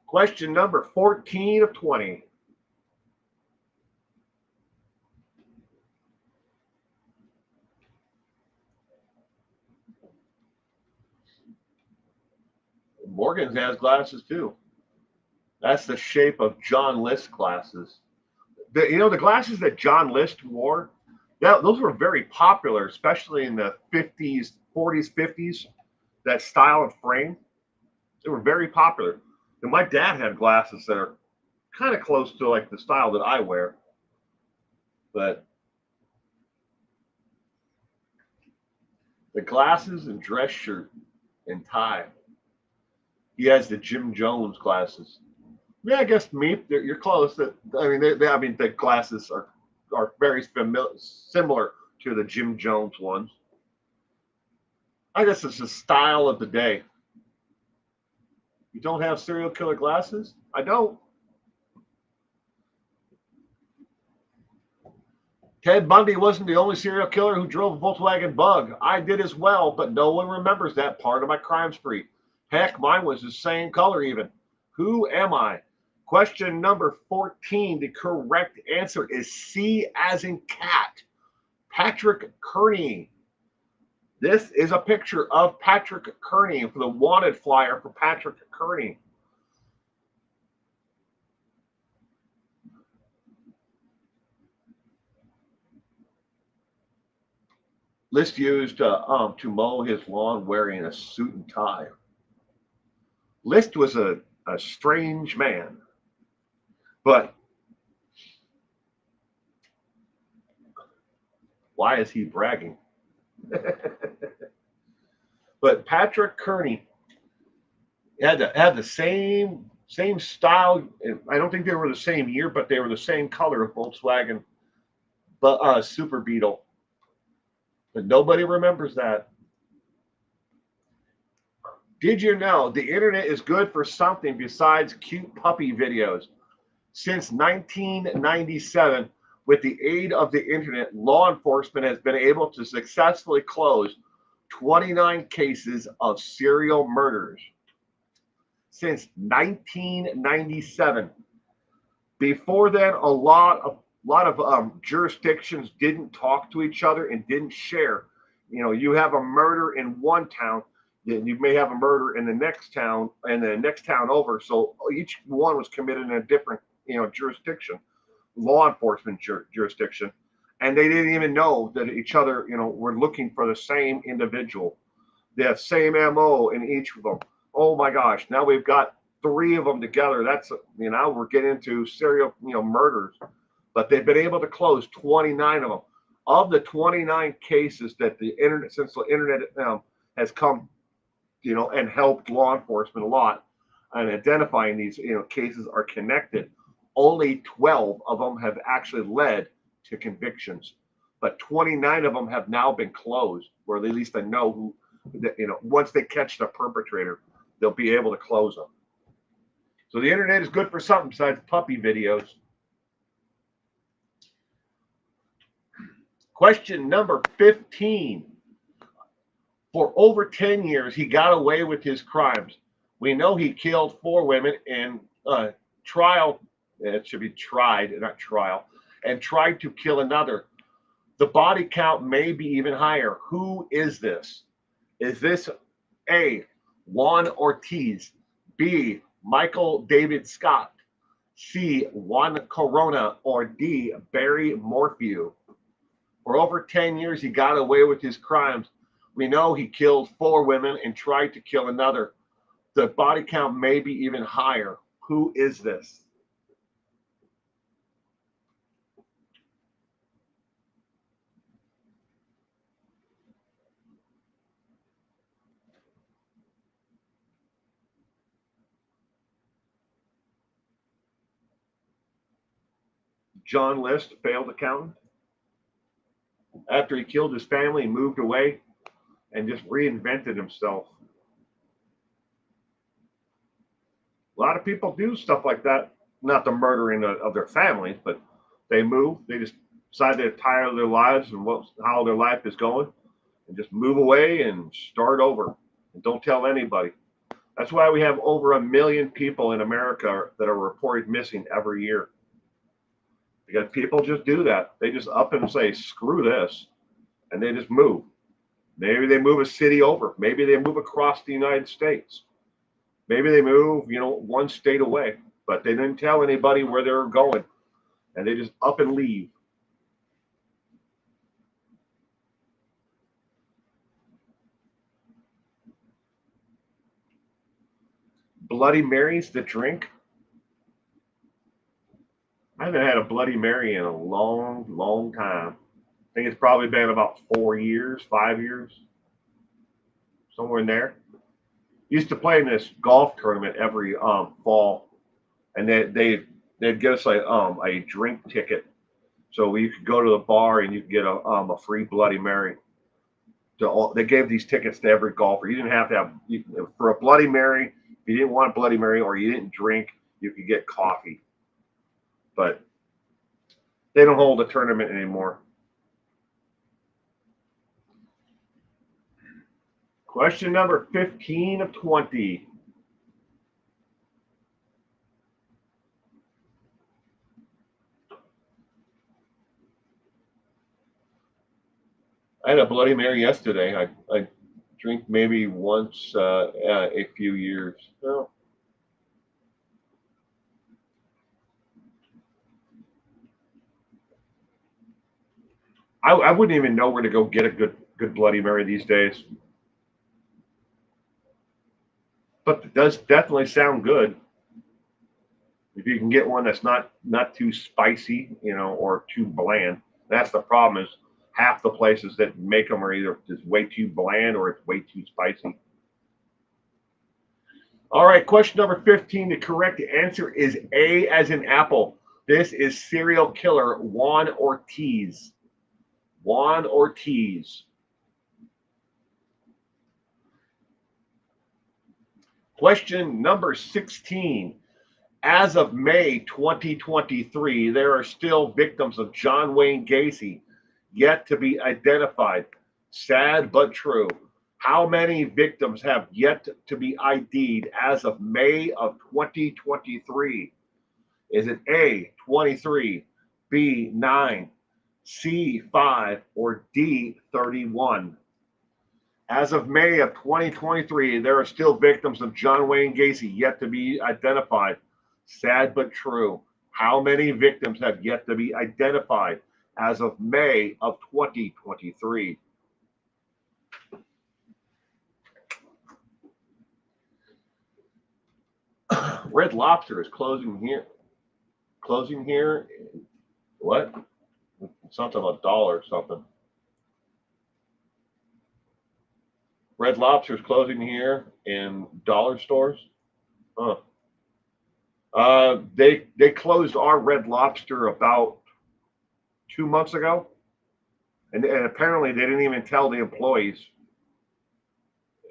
Speaker 1: Question number 14 of 20. Morgan has glasses too. That's the shape of John List glasses. The glasses that John List wore, those were very popular, especially in the 50s, 40s, 50s, that style of frame. They were very popular. And my dad had glasses that are kind of close to like the style that I wear. But the glasses and dress shirt and tie. He has the Jim Jones glasses. Yeah, I guess me. You're close. I mean, I mean, the glasses are very similar to the Jim Jones ones. I guess it's the style of the day. You don't have serial killer glasses? I don't. Ted Bundy wasn't the only serial killer who drove a Volkswagen Bug. I did as well, but no one remembers that part of my crime spree. Heck, mine was the same color even. Who am I? Question number 14. The correct answer is C as in cat. Patrick Kearney. This is a picture of Patrick Kearney for the wanted flyer for Patrick Kearney. List used to mow his lawn wearing a suit and tie. List was a strange man, but why is he bragging? But Patrick Kearney had the same style. I don't think they were the same year, but they were the same color of Volkswagen, but Super Beetle. But nobody remembers that. Did you know the internet is good for something besides cute puppy videos? Since 1997, with the aid of the internet, law enforcement has been able to successfully close 29 cases of serial murders. Since 1997. Before then, a lot of jurisdictions didn't talk to each other and didn't share. You know, you have a murder in one town, then you may have a murder in the next town and the next town over. So each one was committed in a different, jurisdiction, law enforcement jurisdiction, and they didn't even know that each other, were looking for the same individual. They have same MO in each of them. Oh my gosh! Now we've got 3 of them together. That's we're getting into serial murders, but they've been able to close 29 of them. Of the 29 cases that the internet, since the internet has come, and helped law enforcement a lot, and identifying these cases are connected. Only 12 of them have actually led to convictions, but 29 of them have now been closed, where at least they know who. Once they catch the perpetrator, they'll be able to close them. So the internet is good for something besides puppy videos. Question number 15. For over 10 years, he got away with his crimes. We know he killed 4 women in trial. It should be tried, not trial, and tried to kill another. The body count may be even higher. Who is this? Is this A, Juan Ortiz, B, Michael David Scott, C, Juan Corona, or D, Barry Morphew? For over 10 years, he got away with his crimes. We know he killed 4 women and tried to kill another. The body count may be even higher. Who is this? John List, failed accountant. After he killed his family, he moved away and just reinvented himself. A lot of people do stuff like that, not the murdering of their families, but they move. They just decide they're tired of their lives and how their life is going, and just move away and start over. And don't tell anybody. That's why we have over 1 million people in America that are reported missing every year. Because people just do that. They just up and say, screw this, and they just move. Maybe they move a city over. Maybe they move across the United States. Maybe they move, 1 state away, but they didn't tell anybody where they were going, and they just up and leave. Bloody Marys to drink? I haven't had a Bloody Mary in a long, long time. I think it's probably been about 4 years, 5 years, somewhere in there. Used to play in this golf tournament every fall, and they'd give us a drink ticket, so you could go to the bar and you could get a free Bloody Mary. They gave these tickets to every golfer. You didn't have to have for a Bloody Mary. If you didn't want a Bloody Mary or you didn't drink, you could get coffee. But they don't hold a tournament anymore. Question number 15 of 20. I had a Bloody Mary yesterday. I drink maybe once a few years. Well, I wouldn't even know where to go get a good Bloody Mary these days. But it does definitely sound good. If you can get one that's not too spicy, or too bland. That's the problem is half the places that make them are either just way too bland or it's way too spicy. All right, question number 15. The correct answer is A as in apple. This is serial killer Juan Ortiz. Juan Ortiz. Question number 16. As of May 2023, there are still victims of John Wayne Gacy yet to be identified. Sad but true. How many victims have yet to be ID'd as of May of 2023? Is it A, 23, B, 9, C, 5, or D, 31? As of May of 2023, there are still victims of John Wayne Gacy yet to be identified. Sad but true. How many victims have yet to be identified as of May of 2023? Red Lobster is closing here. Closing here. What? Something $1 or something. Red Lobster is closing here in dollar stores. Huh. They closed our Red Lobster about 2 months ago, and apparently they didn't even tell the employees.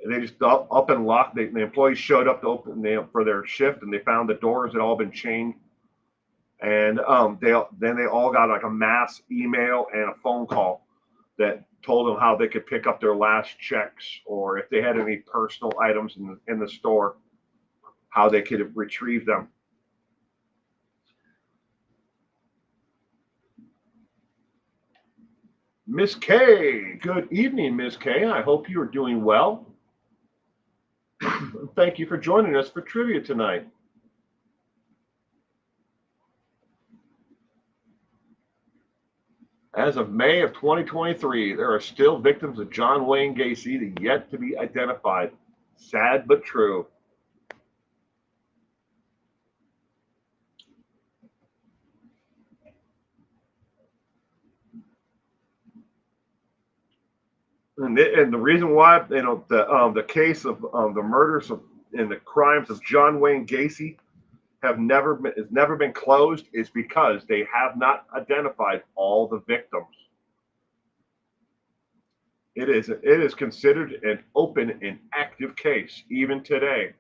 Speaker 1: They just up and locked. The employees showed up to open for their shift, and they found the doors had all been chained. And they all got like a mass email and a phone call that told them how they could pick up their last checks, or if they had any personal items in the store, how they could retrieve them. Miss K, good evening, Miss K. I hope you are doing well. Thank you for joining us for trivia tonight. As of May of 2023, there are still victims of John Wayne Gacy yet to be identified. Sad but true. And the reason why, the case of the murders and the crimes of John Wayne Gacy has never been closed is because they have not identified all the victims. It is considered an open and active case even today,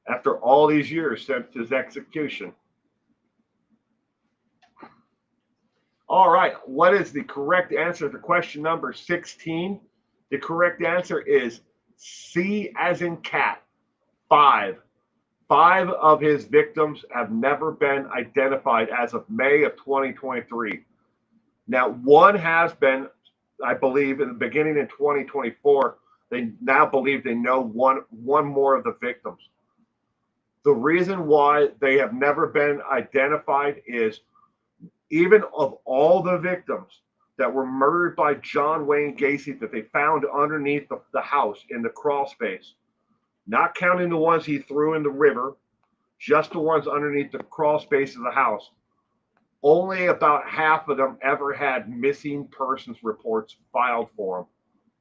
Speaker 1: after all these years since his execution. All right, what is the correct answer to question number 16? The correct answer is C as in cat, 5. 5 of his victims have never been identified as of May of 2023. Now, one has been, I believe, in the beginning in 2024. They now believe they know one more of the victims. The reason why they have never been identified is, even of all the victims that were murdered by John Wayne Gacy that they found underneath the house in the crawl space, not counting the ones he threw in the river, just the ones underneath the crawl space of the house. Only about half of them ever had missing persons reports filed for them.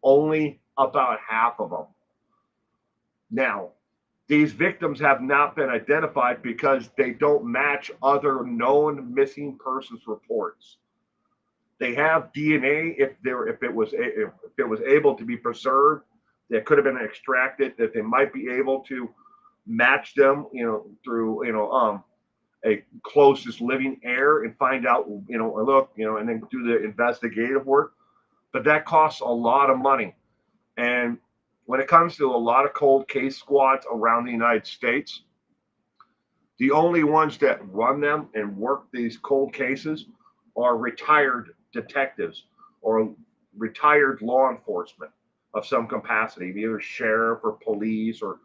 Speaker 1: Only about half of them. Now, these victims have not been identified because they don't match other known missing persons reports. They have DNA if it was able to be preserved, that could have been extracted, that they might be able to match them, through a closest living heir and find out, look, and then do the investigative work. But that costs a lot of money. And when it comes to a lot of cold case squads around the United States, the only ones that run them and work these cold cases are retired detectives or retired law enforcement of some capacity, either sheriff or police or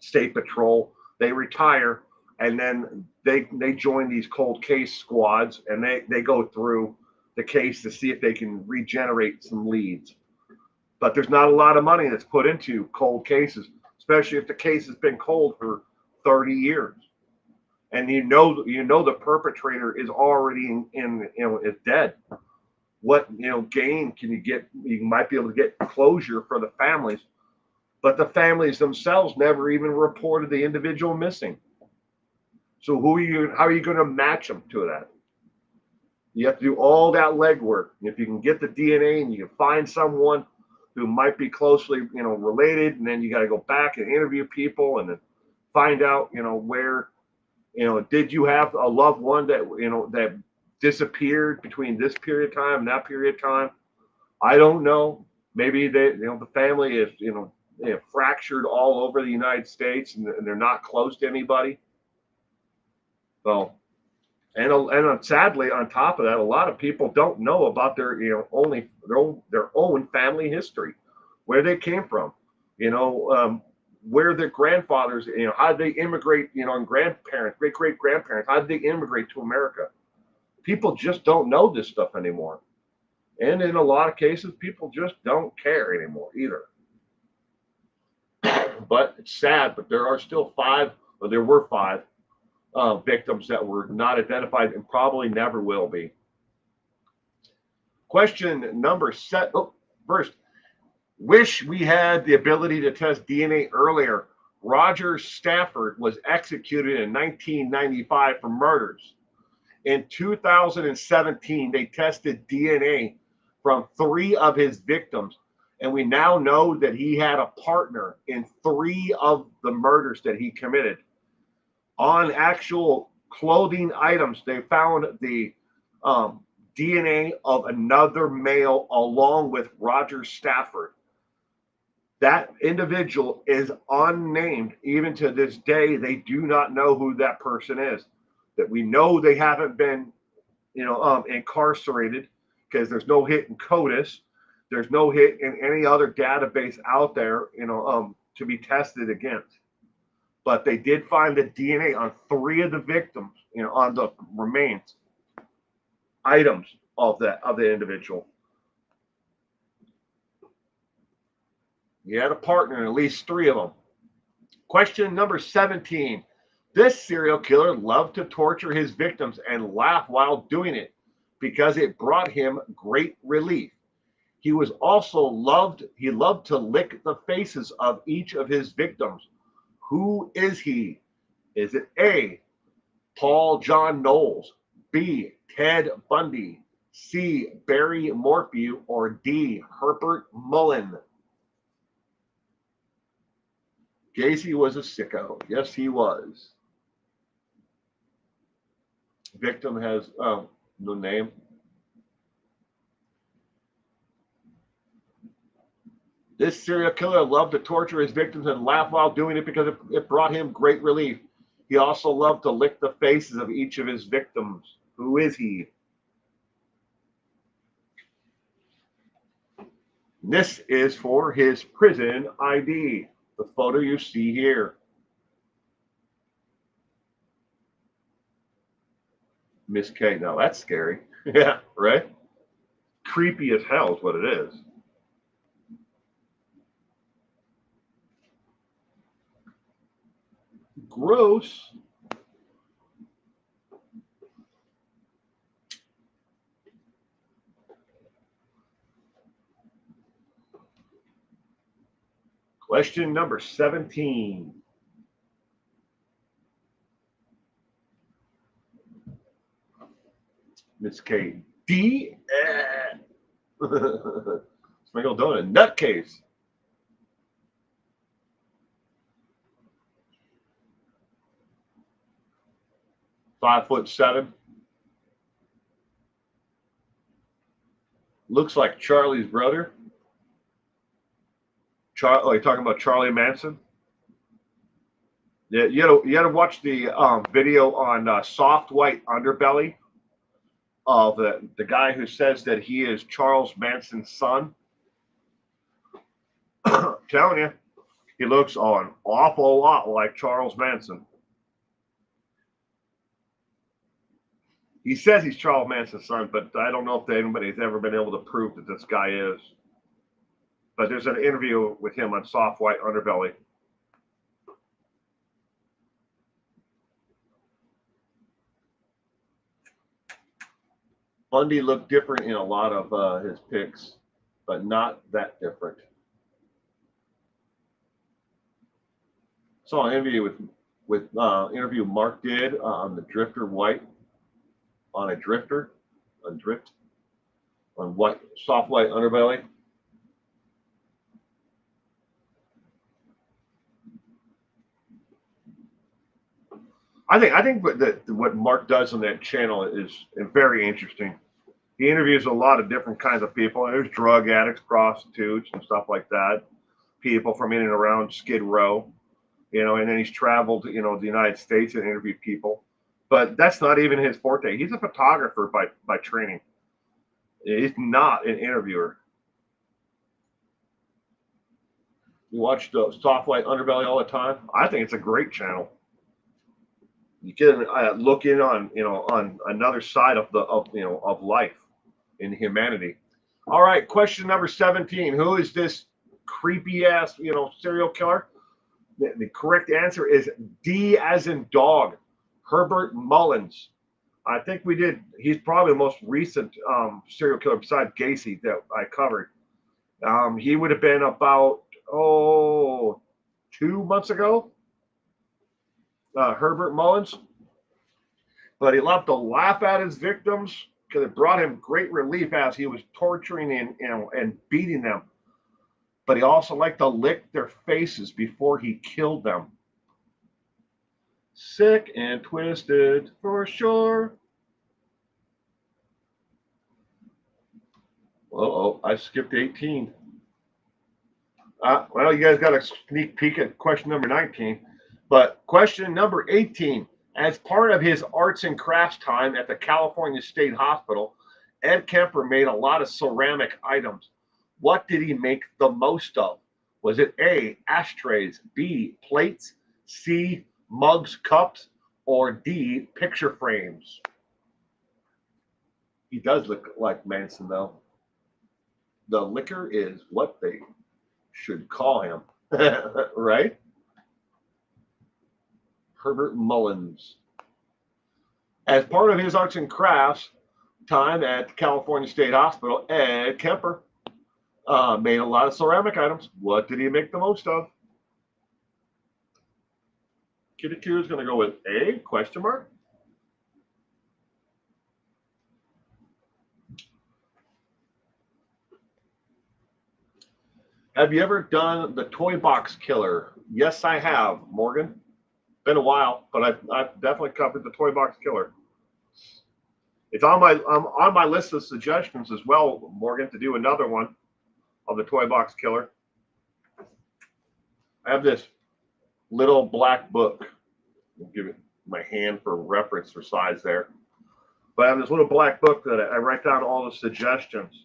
Speaker 1: state patrol. They retire and then they join these cold case squads and they go through the case to see if they can regenerate some leads. But there's not a lot of money that's put into cold cases, especially if the case has been cold for 30 years. And the perpetrator is already is dead. What gain can you get? You might be able to get closure for the families, but the families themselves never even reported the individual missing. So how are you going to match them to that? You have to do all that legwork. If you can get the DNA and you can find someone who might be closely, related, and then you got to go back and interview people and then find out, where, did you have a loved one that disappeared between this period of time and that period of time? I don't know. Maybe the family is, fractured all over the United States and they're not close to anybody. Well, and sadly, on top of that, a lot of people don't know about their their own family history, where they came from, where their grandfathers, how did they immigrate, and grandparents, great grandparents, how did they immigrate to America? People just don't know this stuff anymore, and in a lot of cases, people just don't care anymore either. But it's sad, but there are still there were five victims that were not identified and probably never will be. Question number set. Oh, first, wish we had the ability to test DNA earlier. Roger Stafford was executed in 1995 for murders. In 2017, they tested DNA from 3 of his victims, and we now know that he had a partner in 3 of the murders that he committed. On actual clothing items, they found the DNA of another male along with Roger Stafford. That individual is unnamed. Even to this day, they do not know who that person is. That we know they haven't been, incarcerated, because there's no hit in CODIS. There's no hit in any other database out there, to be tested against. But they did find the DNA on 3 of the victims, on the remains items of the individual. He had a partner in at least 3 of them. Question number 17. This serial killer loved to torture his victims and laugh while doing it because it brought him great relief. He loved to lick the faces of each of his victims. Who is he? Is it A, Paul John Knowles, B, Ted Bundy, C, Barry Morphew, or D, Herbert Mullen? Gacy was a sicko. Yes, he was. Victim has no name. This serial killer loved to torture his victims and laugh while doing it because it brought him great relief. He also loved to lick the faces of each of his victims. Who is he? This is for his prison ID. The photo you see here. Miss K. Now that's scary. Yeah, right? Creepy as hell is what it is. Gross. Question number 17. Miss K. D. Sprinkle donut. Nutcase. 5'7". Looks like Charlie's brother. Oh, you're talking about Charlie Manson? Yeah, you gotta watch the video on soft white underbelly of the guy who says that he is Charles Manson's son. Telling you, he looks an awful lot like Charles Manson. He says he's Charles Manson's son, but I don't know if anybody's ever been able to prove that this guy is. But there's an interview with him on soft white underbelly. Bundy looked different in a lot of his pics, but not that different. Saw an interview with interview Mark did on the Drifter White, on a Drifter, on Drift, on white, soft white underbelly. I think what Mark does on that channel is very interesting. He interviews a lot of different kinds of people. There's drug addicts, prostitutes, and stuff like that. People from in and around Skid Row, and then he's traveled, the United States and interviewed people. But that's not even his forte. He's a photographer by training. He's not an interviewer. You watch the soft white underbelly all the time. I think it's a great channel. You can look in on on another side of life in humanity. All right, question number 17. Who is this creepy ass serial killer? The correct answer is D as in dog, Herbert Mullins. I think we did. He's probably the most recent serial killer besides Gacy that I covered. He would have been about 2 months ago. Herbert Mullins, but he loved to laugh at his victims because it brought him great relief as he was torturing and beating them. But he also liked to lick their faces before he killed them. Sick and twisted for sure. I skipped 18. Well, you guys got a sneak peek at question number 19. But question number 18, as part of his arts and crafts time at the California State Hospital, Ed Kemper made a lot of ceramic items. What did he make the most of? Was it A, ashtrays, B, plates, C, mugs, cups, or D, picture frames? He does look like Manson, though. The liquor is what they should call him, right? Herbert Mullins. As part of his arts and crafts time at California State Hospital, Ed Kemper made a lot of ceramic items. What did he make the most of? Kitty Q is going to go with A, question mark. Have you ever done the toy box killer? Yes, I have, Morgan. Been a while, but I've definitely covered the toy box killer. It's on my list of suggestions as well, Morgan, to do another one of the toy box killer. I have this little black book. I'll give it my hand for reference for size there. But I have this little black book that I write down all the suggestions.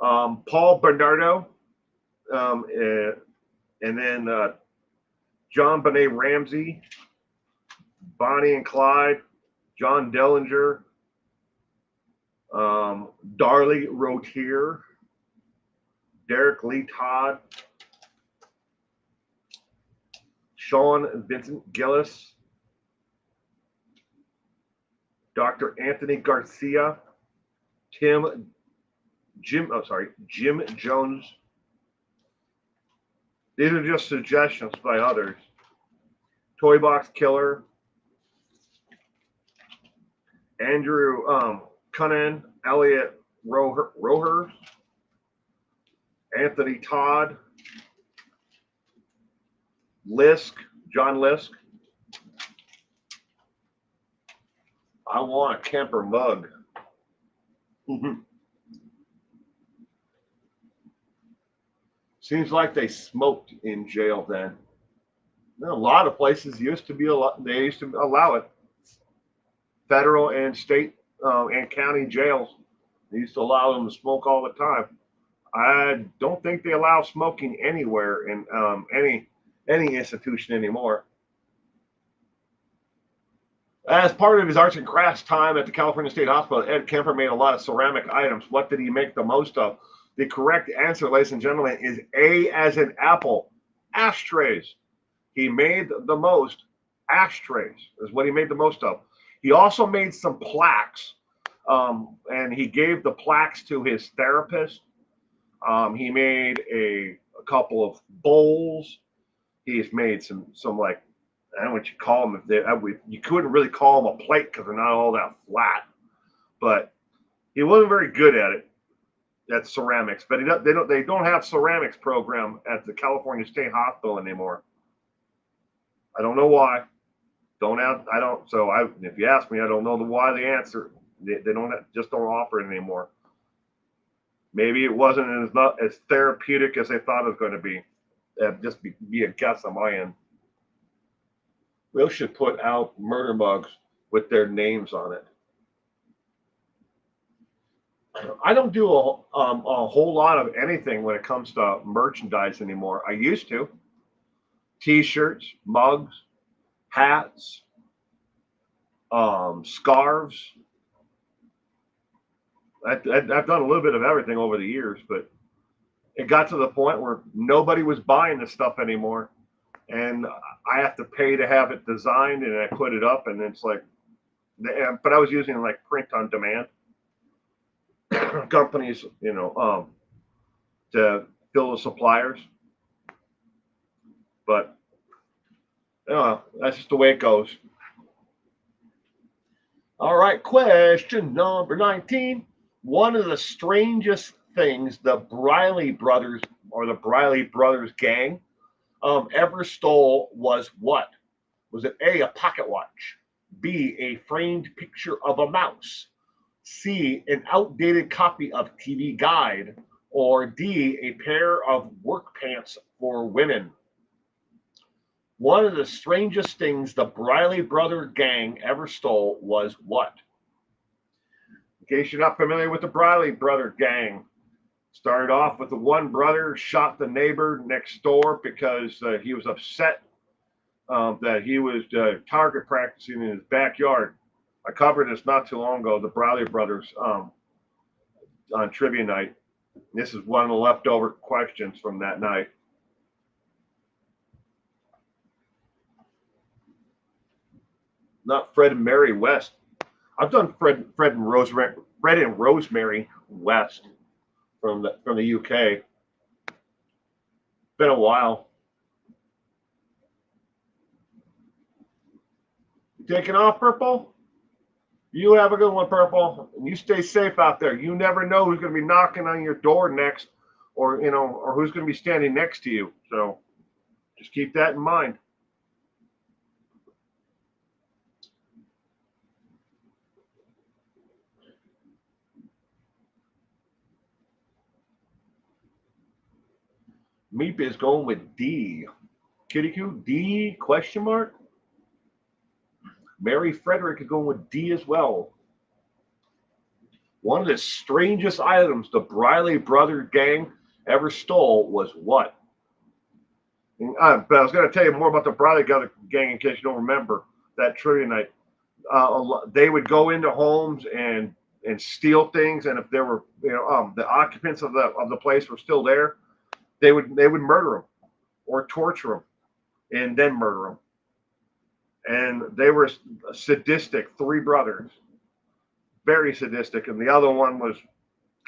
Speaker 1: Paul Bernardo, and then John Benet Ramsey, Bonnie and Clyde, John Dillinger, Darlie Rotier, Derek Lee Todd, Sean Vincent Gillis, Dr. Anthony Garcia, Jim Jones. These are just suggestions by others. Toy Box Killer, Andrew Cunnan, Elliot Roher, Anthony Todd, John Lisk. I want a Kemper mug. Seems like they smoked in jail then. A lot of places used to allow it. Federal and state and county jails, they used to allow them to smoke all the time. I don't think they allow smoking anywhere in any institution anymore. As part of his arts and crafts time at the California State Hospital, Ed Kemper made a lot of ceramic items. What did he make the most of? The correct answer, ladies and gentlemen, is A as in apple, ashtrays. He made the most ashtrays, is what he made the most of. He also made some plaques, and he gave the plaques to his therapist. He made a couple of bowls. He's made some like, I don't know what you call them. You couldn't really call them a plate because they're not all that flat. But he wasn't very good at it, at ceramics. But they don't have ceramics program at the California State Hospital anymore. I don't know why. If you ask me, I don't know why the answer. They don't offer it anymore. Maybe it wasn't as therapeutic as they thought it was going to be. Just be a guess on my end. We should put out murder mugs with their names on it. I don't do a whole lot of anything when it comes to merchandise anymore. I used to. T-shirts, mugs, hats, scarves. I've done a little bit of everything over the years, but it got to the point where nobody was buying this stuff anymore. And I have to pay to have it designed, and I put it up, and it's like, but I was using like print on demand companies, to fill the suppliers. But that's just the way it goes. All right, question number 19. One of the strangest things the Briley brothers or the Briley brothers gang ever stole was what? Was it A, a pocket watch, B, a framed picture of a mouse, C, an outdated copy of TV Guide, or D, a pair of work pants for women? One of the strangest things the Briley brother gang ever stole was what? In case you're not familiar with the Briley brother gang, started off with the one brother shot the neighbor next door because he was upset that he was target practicing in his backyard. I covered this not too long ago, the Briley brothers on trivia night. This is one of the leftover questions from that night. Not Fred and Mary West. I've done Fred and Rosemary West from the UK. Been a while. You taking off, Purple? You have a good one, Purple. And you stay safe out there. You never know who's going to be knocking on your door next, or who's going to be standing next to you. So just keep that in mind. Meep is going with D. Kitty Coo, D, question mark? Mary Frederick is going with D as well. One of the strangest items the Briley brother gang ever stole was what? But I was going to tell you more about the Briley gang in case you don't remember that trivia night. They would go into homes and steal things, and if there were the occupants of the place were still there, they would murder them or torture them. and then murder them. And they were sadistic, three brothers, very sadistic, and the other one was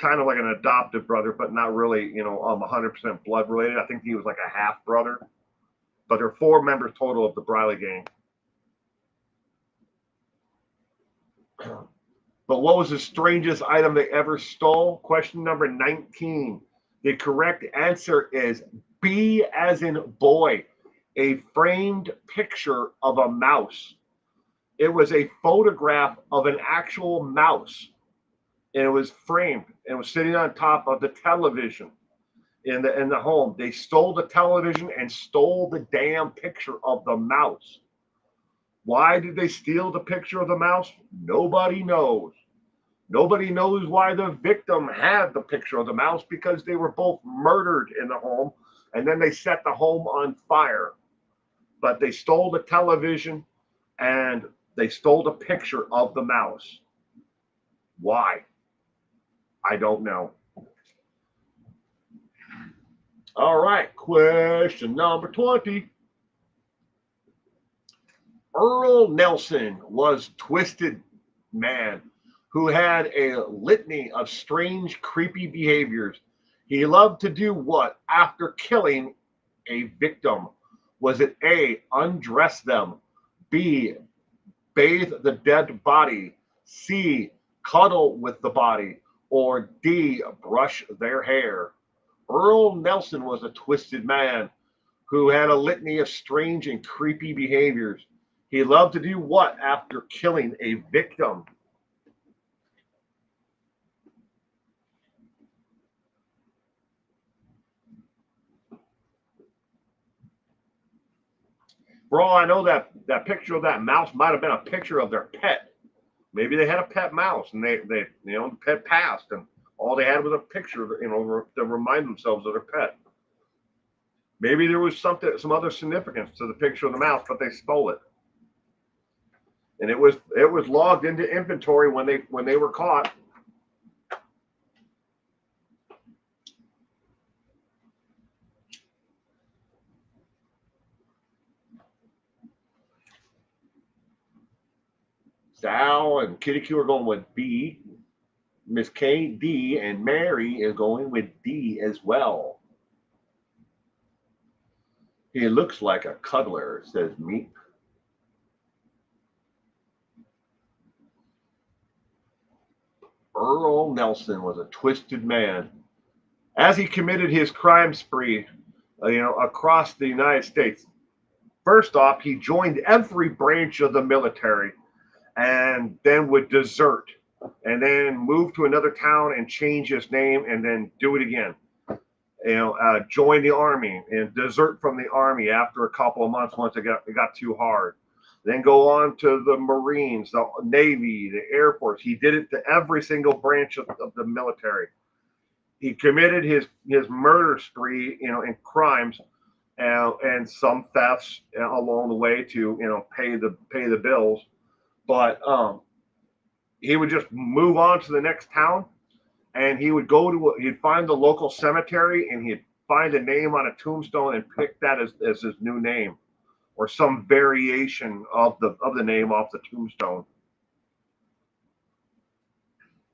Speaker 1: kind of like an adopted brother, but not really, 100% blood related. I think he was like a half brother. But there are four members total of the Briley gang. But what was the strangest item they ever stole? Question number 19. The correct answer is B as in boy, a framed picture of a mouse. It was a photograph of an actual mouse, and it was framed and was sitting on top of the television in the home. They stole the television and stole the damn picture of the mouse. Why did they steal the picture of the mouse? Nobody knows. Nobody knows why the victim had the picture of the mouse, because they were both murdered in the home, and then they set the home on fire. But they stole the television and they stole the picture of the mouse. Why? I don't know. All right, question number 20. Earl Nelson was twisted man who had a litany of strange, creepy behaviors. He loved to do what after killing a victim? Was it A, undress them, B, bathe the dead body, C, cuddle with the body, or D, brush their hair? Earl Nelson was a twisted man who had a litany of strange and creepy behaviors. He loved to do what after killing a victim? For all I know, that picture of that mouse might have been a picture of their pet. Maybe they had a pet mouse, and the pet passed, and all they had was a picture, to remind themselves of their pet. Maybe there was some other significance to the picture of the mouse, but they stole it, and it was logged into inventory when they were caught. Sal and Kitty Q are going with B. Miss K, D, and Mary is going with D as well. He looks like a cuddler, says Meep. Earl Nelson was a twisted man. As he committed his crime spree, across the United States, first off, he joined every branch of the military and then would desert and then move to another town and change his name and then do it again. Join the army and desert from the army after a couple of months once it got too hard. Then go on to the Marines, the Navy, the Air Force. He did it to every single branch of the military. He committed his murder spree, in crimes, and some thefts along the way to pay the bills. But he would just move on to the next town, and he'd find the local cemetery, and he'd find a name on a tombstone and pick that as his new name, or some variation of the name off the tombstone.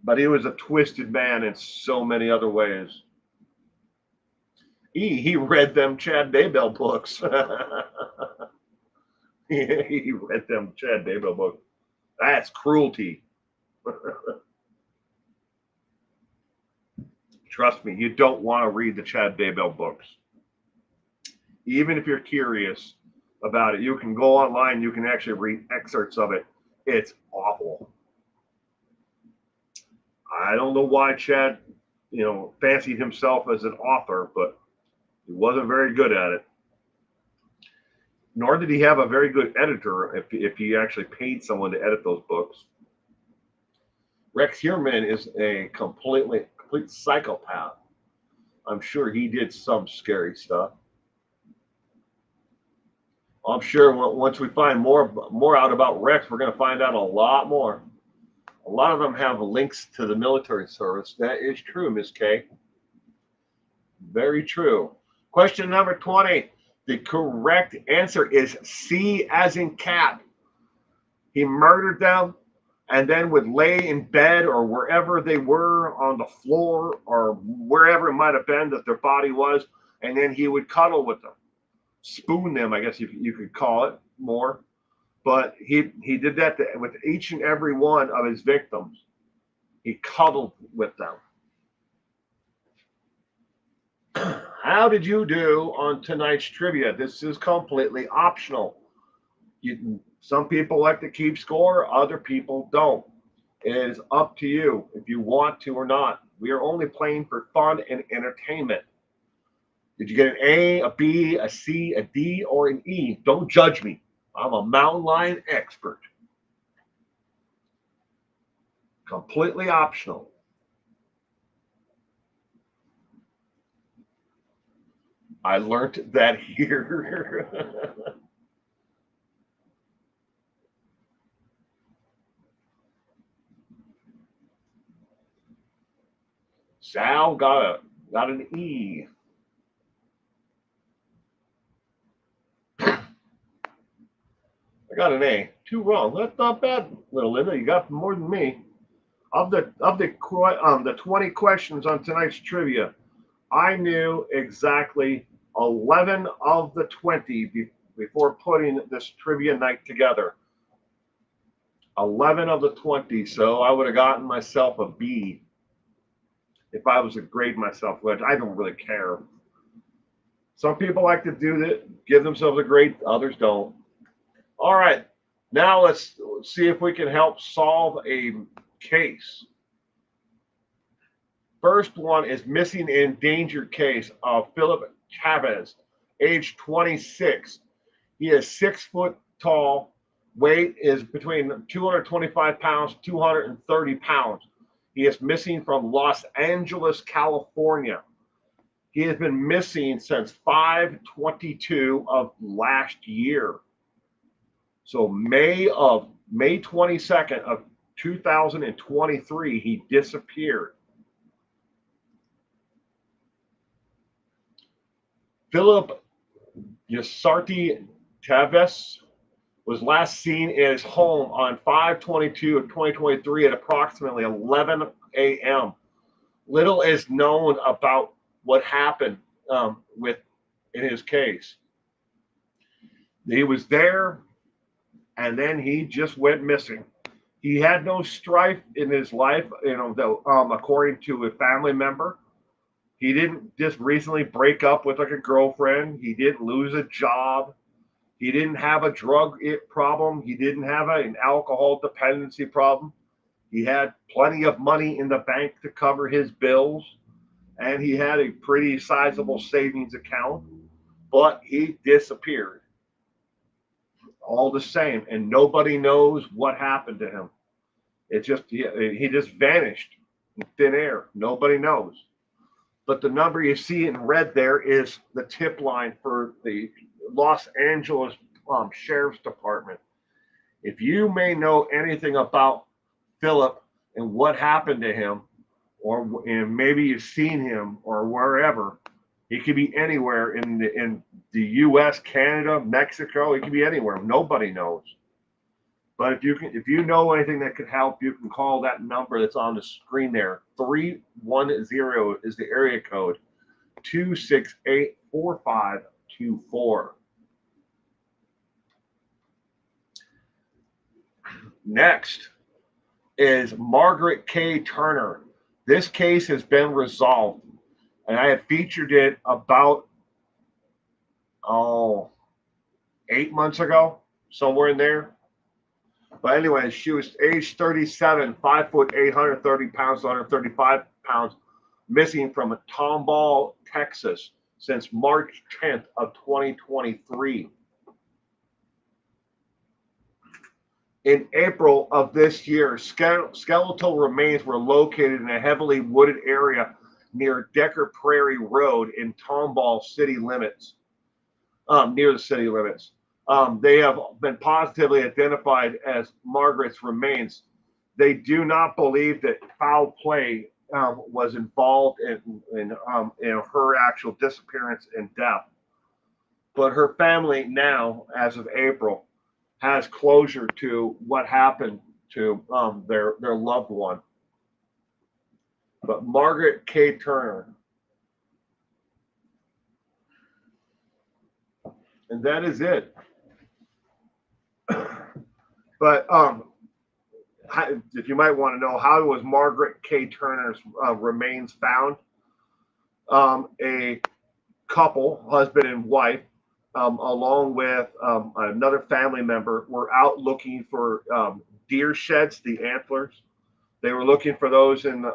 Speaker 1: But he was a twisted man in so many other ways. He read them Chad Daybell books. He read them Chad Daybell books. That's cruelty. Trust me, you don't want to read the Chad Daybell books. Even if you're curious about it, you can go online, you can actually read excerpts of it. It's awful. I don't know why Chad, fancied himself as an author, but he wasn't very good at it. Nor did he have a very good editor if he actually paid someone to edit those books. Rex Heuermann is a complete psychopath. I'm sure he did some scary stuff. I'm sure once we find more out about Rex, we're going to find out a lot more. A lot of them have links to the military service. That is true, Miss K. Very true. Question number 20. The correct answer is C as in cat. He murdered them and then would lay in bed or wherever they were on the floor or wherever it might have been that their body was, and then he would cuddle with them, spoon them, I guess you could call it more. But he did that with each and every one of his victims. He cuddled with them. How did you do on tonight's trivia? This is completely optional. Some people like to keep score, other people don't. It is up to you if you want to or not. We are only playing for fun and entertainment. Did you get an A, a B, a C, a D, or an E? Don't judge me. I'm a mountain lion expert. Completely optional. I learned that here. Sal got an E. I got an A. Two wrong. That's not bad, little Linda. You got more than me. Of the 20 questions on tonight's trivia, I knew exactly 11 of the 20 before putting this trivia night together. 11 of the 20, so I would have gotten myself a B if I was to grade myself, which I don't really care. Some people like to do that, give themselves a grade, others don't. All right, now let's see if we can help solve a case. First one is missing and endangered case of Philip Chavez, age 26. He is 6 foot tall. Weight is between 225 pounds, 230 pounds. He is missing from Los Angeles, California. He has been missing since 5/22 of last year. So May 22nd of 2023, he disappeared. Philip Yasarty Chavez was last seen at his home on 5/22 of 2023 at approximately 11 a.m. Little is known about what happened with in his case. He was there, and then he just went missing. He had no strife in his life, according to a family member. He didn't just recently break up with like a girlfriend. He didn't lose a job. He didn't have a drug problem. He didn't have an alcohol dependency problem. He had plenty of money in the bank to cover his bills, and he had a pretty sizable savings account, but he disappeared all the same, and nobody knows what happened to him. It just he just vanished in thin air. Nobody knows. But the number you see in red there is the tip line for the Los Angeles Sheriff's Department. If you may know anything about Philip and what happened to him, or and maybe you've seen him or wherever, he could be anywhere in the U.S., Canada, Mexico. He could be anywhere. Nobody knows. But if you know anything that could help, you can call that number that's on the screen there. 310 is the area code. 268-4524. Next is Margaret K. Turner. This case has been resolved, and I had featured it about 8 months ago, somewhere in there. But anyway, she was age 37, 5 foot, 830 pounds, 135 pounds, missing from Tomball, Texas, since March 10th of 2023. In April of this year, skeletal remains were located in a heavily wooded area near Decker Prairie Road in Tomball city limits, near the city limits. They have been positively identified as Margaret's remains. They do not believe that foul play was involved in her actual disappearance and death. But her family now, as of April, has closure to what happened to their loved one. But Margaret K. Turner, and that is it. But if you might want to know, how was Margaret K. Turner's remains found? A couple, husband and wife, along with another family member, were out looking for deer sheds, the antlers. They were looking for those in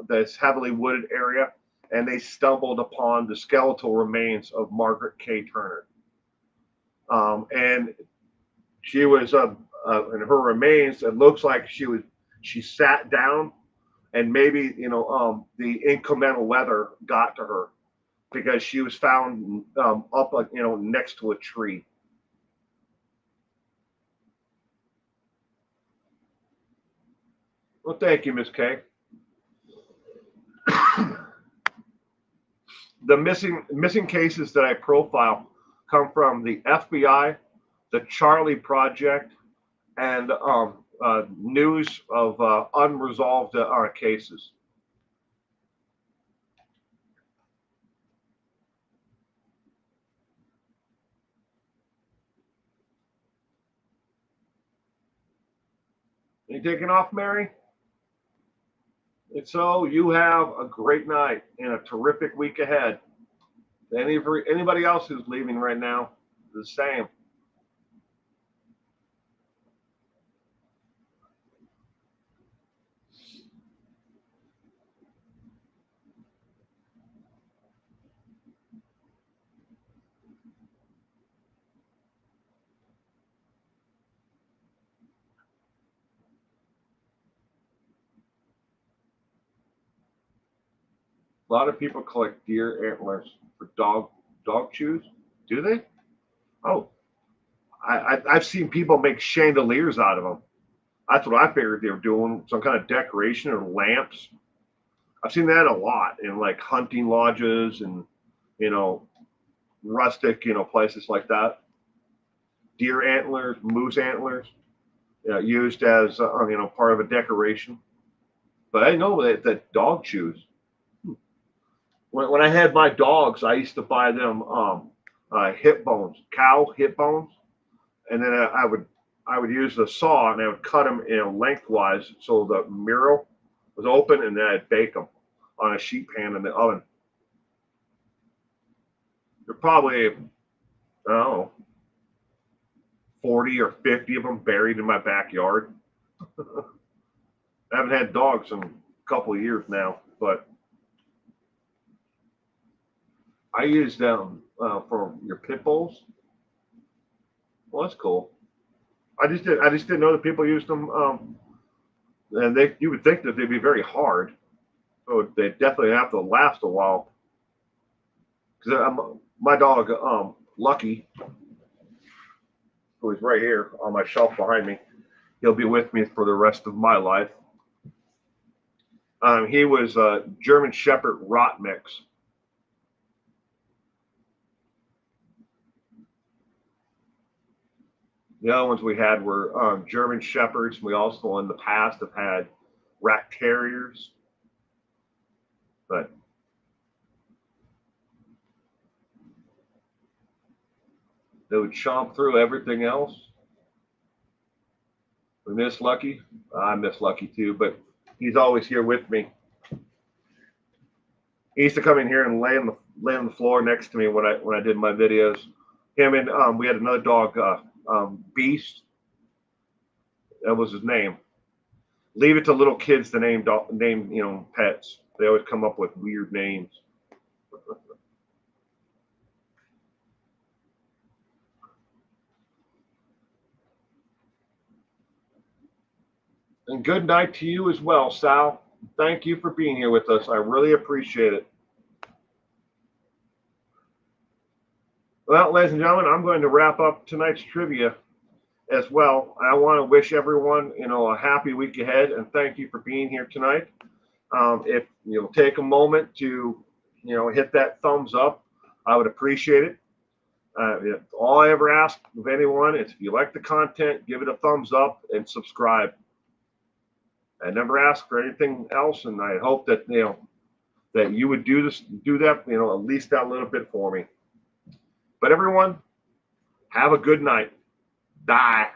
Speaker 1: this heavily wooded area, and they stumbled upon the skeletal remains of Margaret K. Turner. And she was in her remains. It looks like she sat down, and maybe the inclement weather got to her because she was found up next to a tree. Well, thank you, Miss K. The missing cases that I profile come from the FBI, the Charlie Project, and news of unresolved cases. You taking off, Mary? And so you have a great night and a terrific week ahead. Anybody else who's leaving right now, the same. A lot of people collect deer antlers for dog chews. Do they? Oh, I've seen people make chandeliers out of them. That's what I figured they were doing, some kind of decoration or lamps. I've seen that a lot in like hunting lodges and you know rustic places like that. Deer antlers, moose antlers, used as part of a decoration. But I know that dog chews. When I had my dogs, I used to buy them hip bones, cow hip bones, and then I would use the saw and I would cut them lengthwise so the marrow was open, and then I'd bake them on a sheet pan in the oven. There are probably, I don't know, 40 or 50 of them buried in my backyard. I haven't had dogs in a couple of years now, but I use them for your pit bulls. Well, that's cool. I just didn't know that people used them, and you would think that they'd be very hard, so they definitely have to last a while. Because my dog, Lucky, who is right here on my shelf behind me, he'll be with me for the rest of my life. He was a German Shepherd rot mix. The other ones we had were German Shepherds. We also, in the past, have had rat terriers, but they would chomp through everything else. We miss Lucky. I miss Lucky too, but he's always here with me. He used to come in here and lay on the floor next to me when I did my videos. Him and we had another dog, Beast. That was his name. Leave it to little kids to name pets. They always come up with weird names. And good night to you as well, Sal. Thank you for being here with us. I really appreciate it. Well, ladies and gentlemen, I'm going to wrap up tonight's trivia as well. I want to wish everyone, a happy week ahead, and thank you for being here tonight. If you'll take a moment to, hit that thumbs up, I would appreciate it. All I ever ask of anyone is if you like the content, give it a thumbs up and subscribe. I never ask for anything else, and I hope that that you would do that, at least that little bit for me. But everyone, have a good night. Die.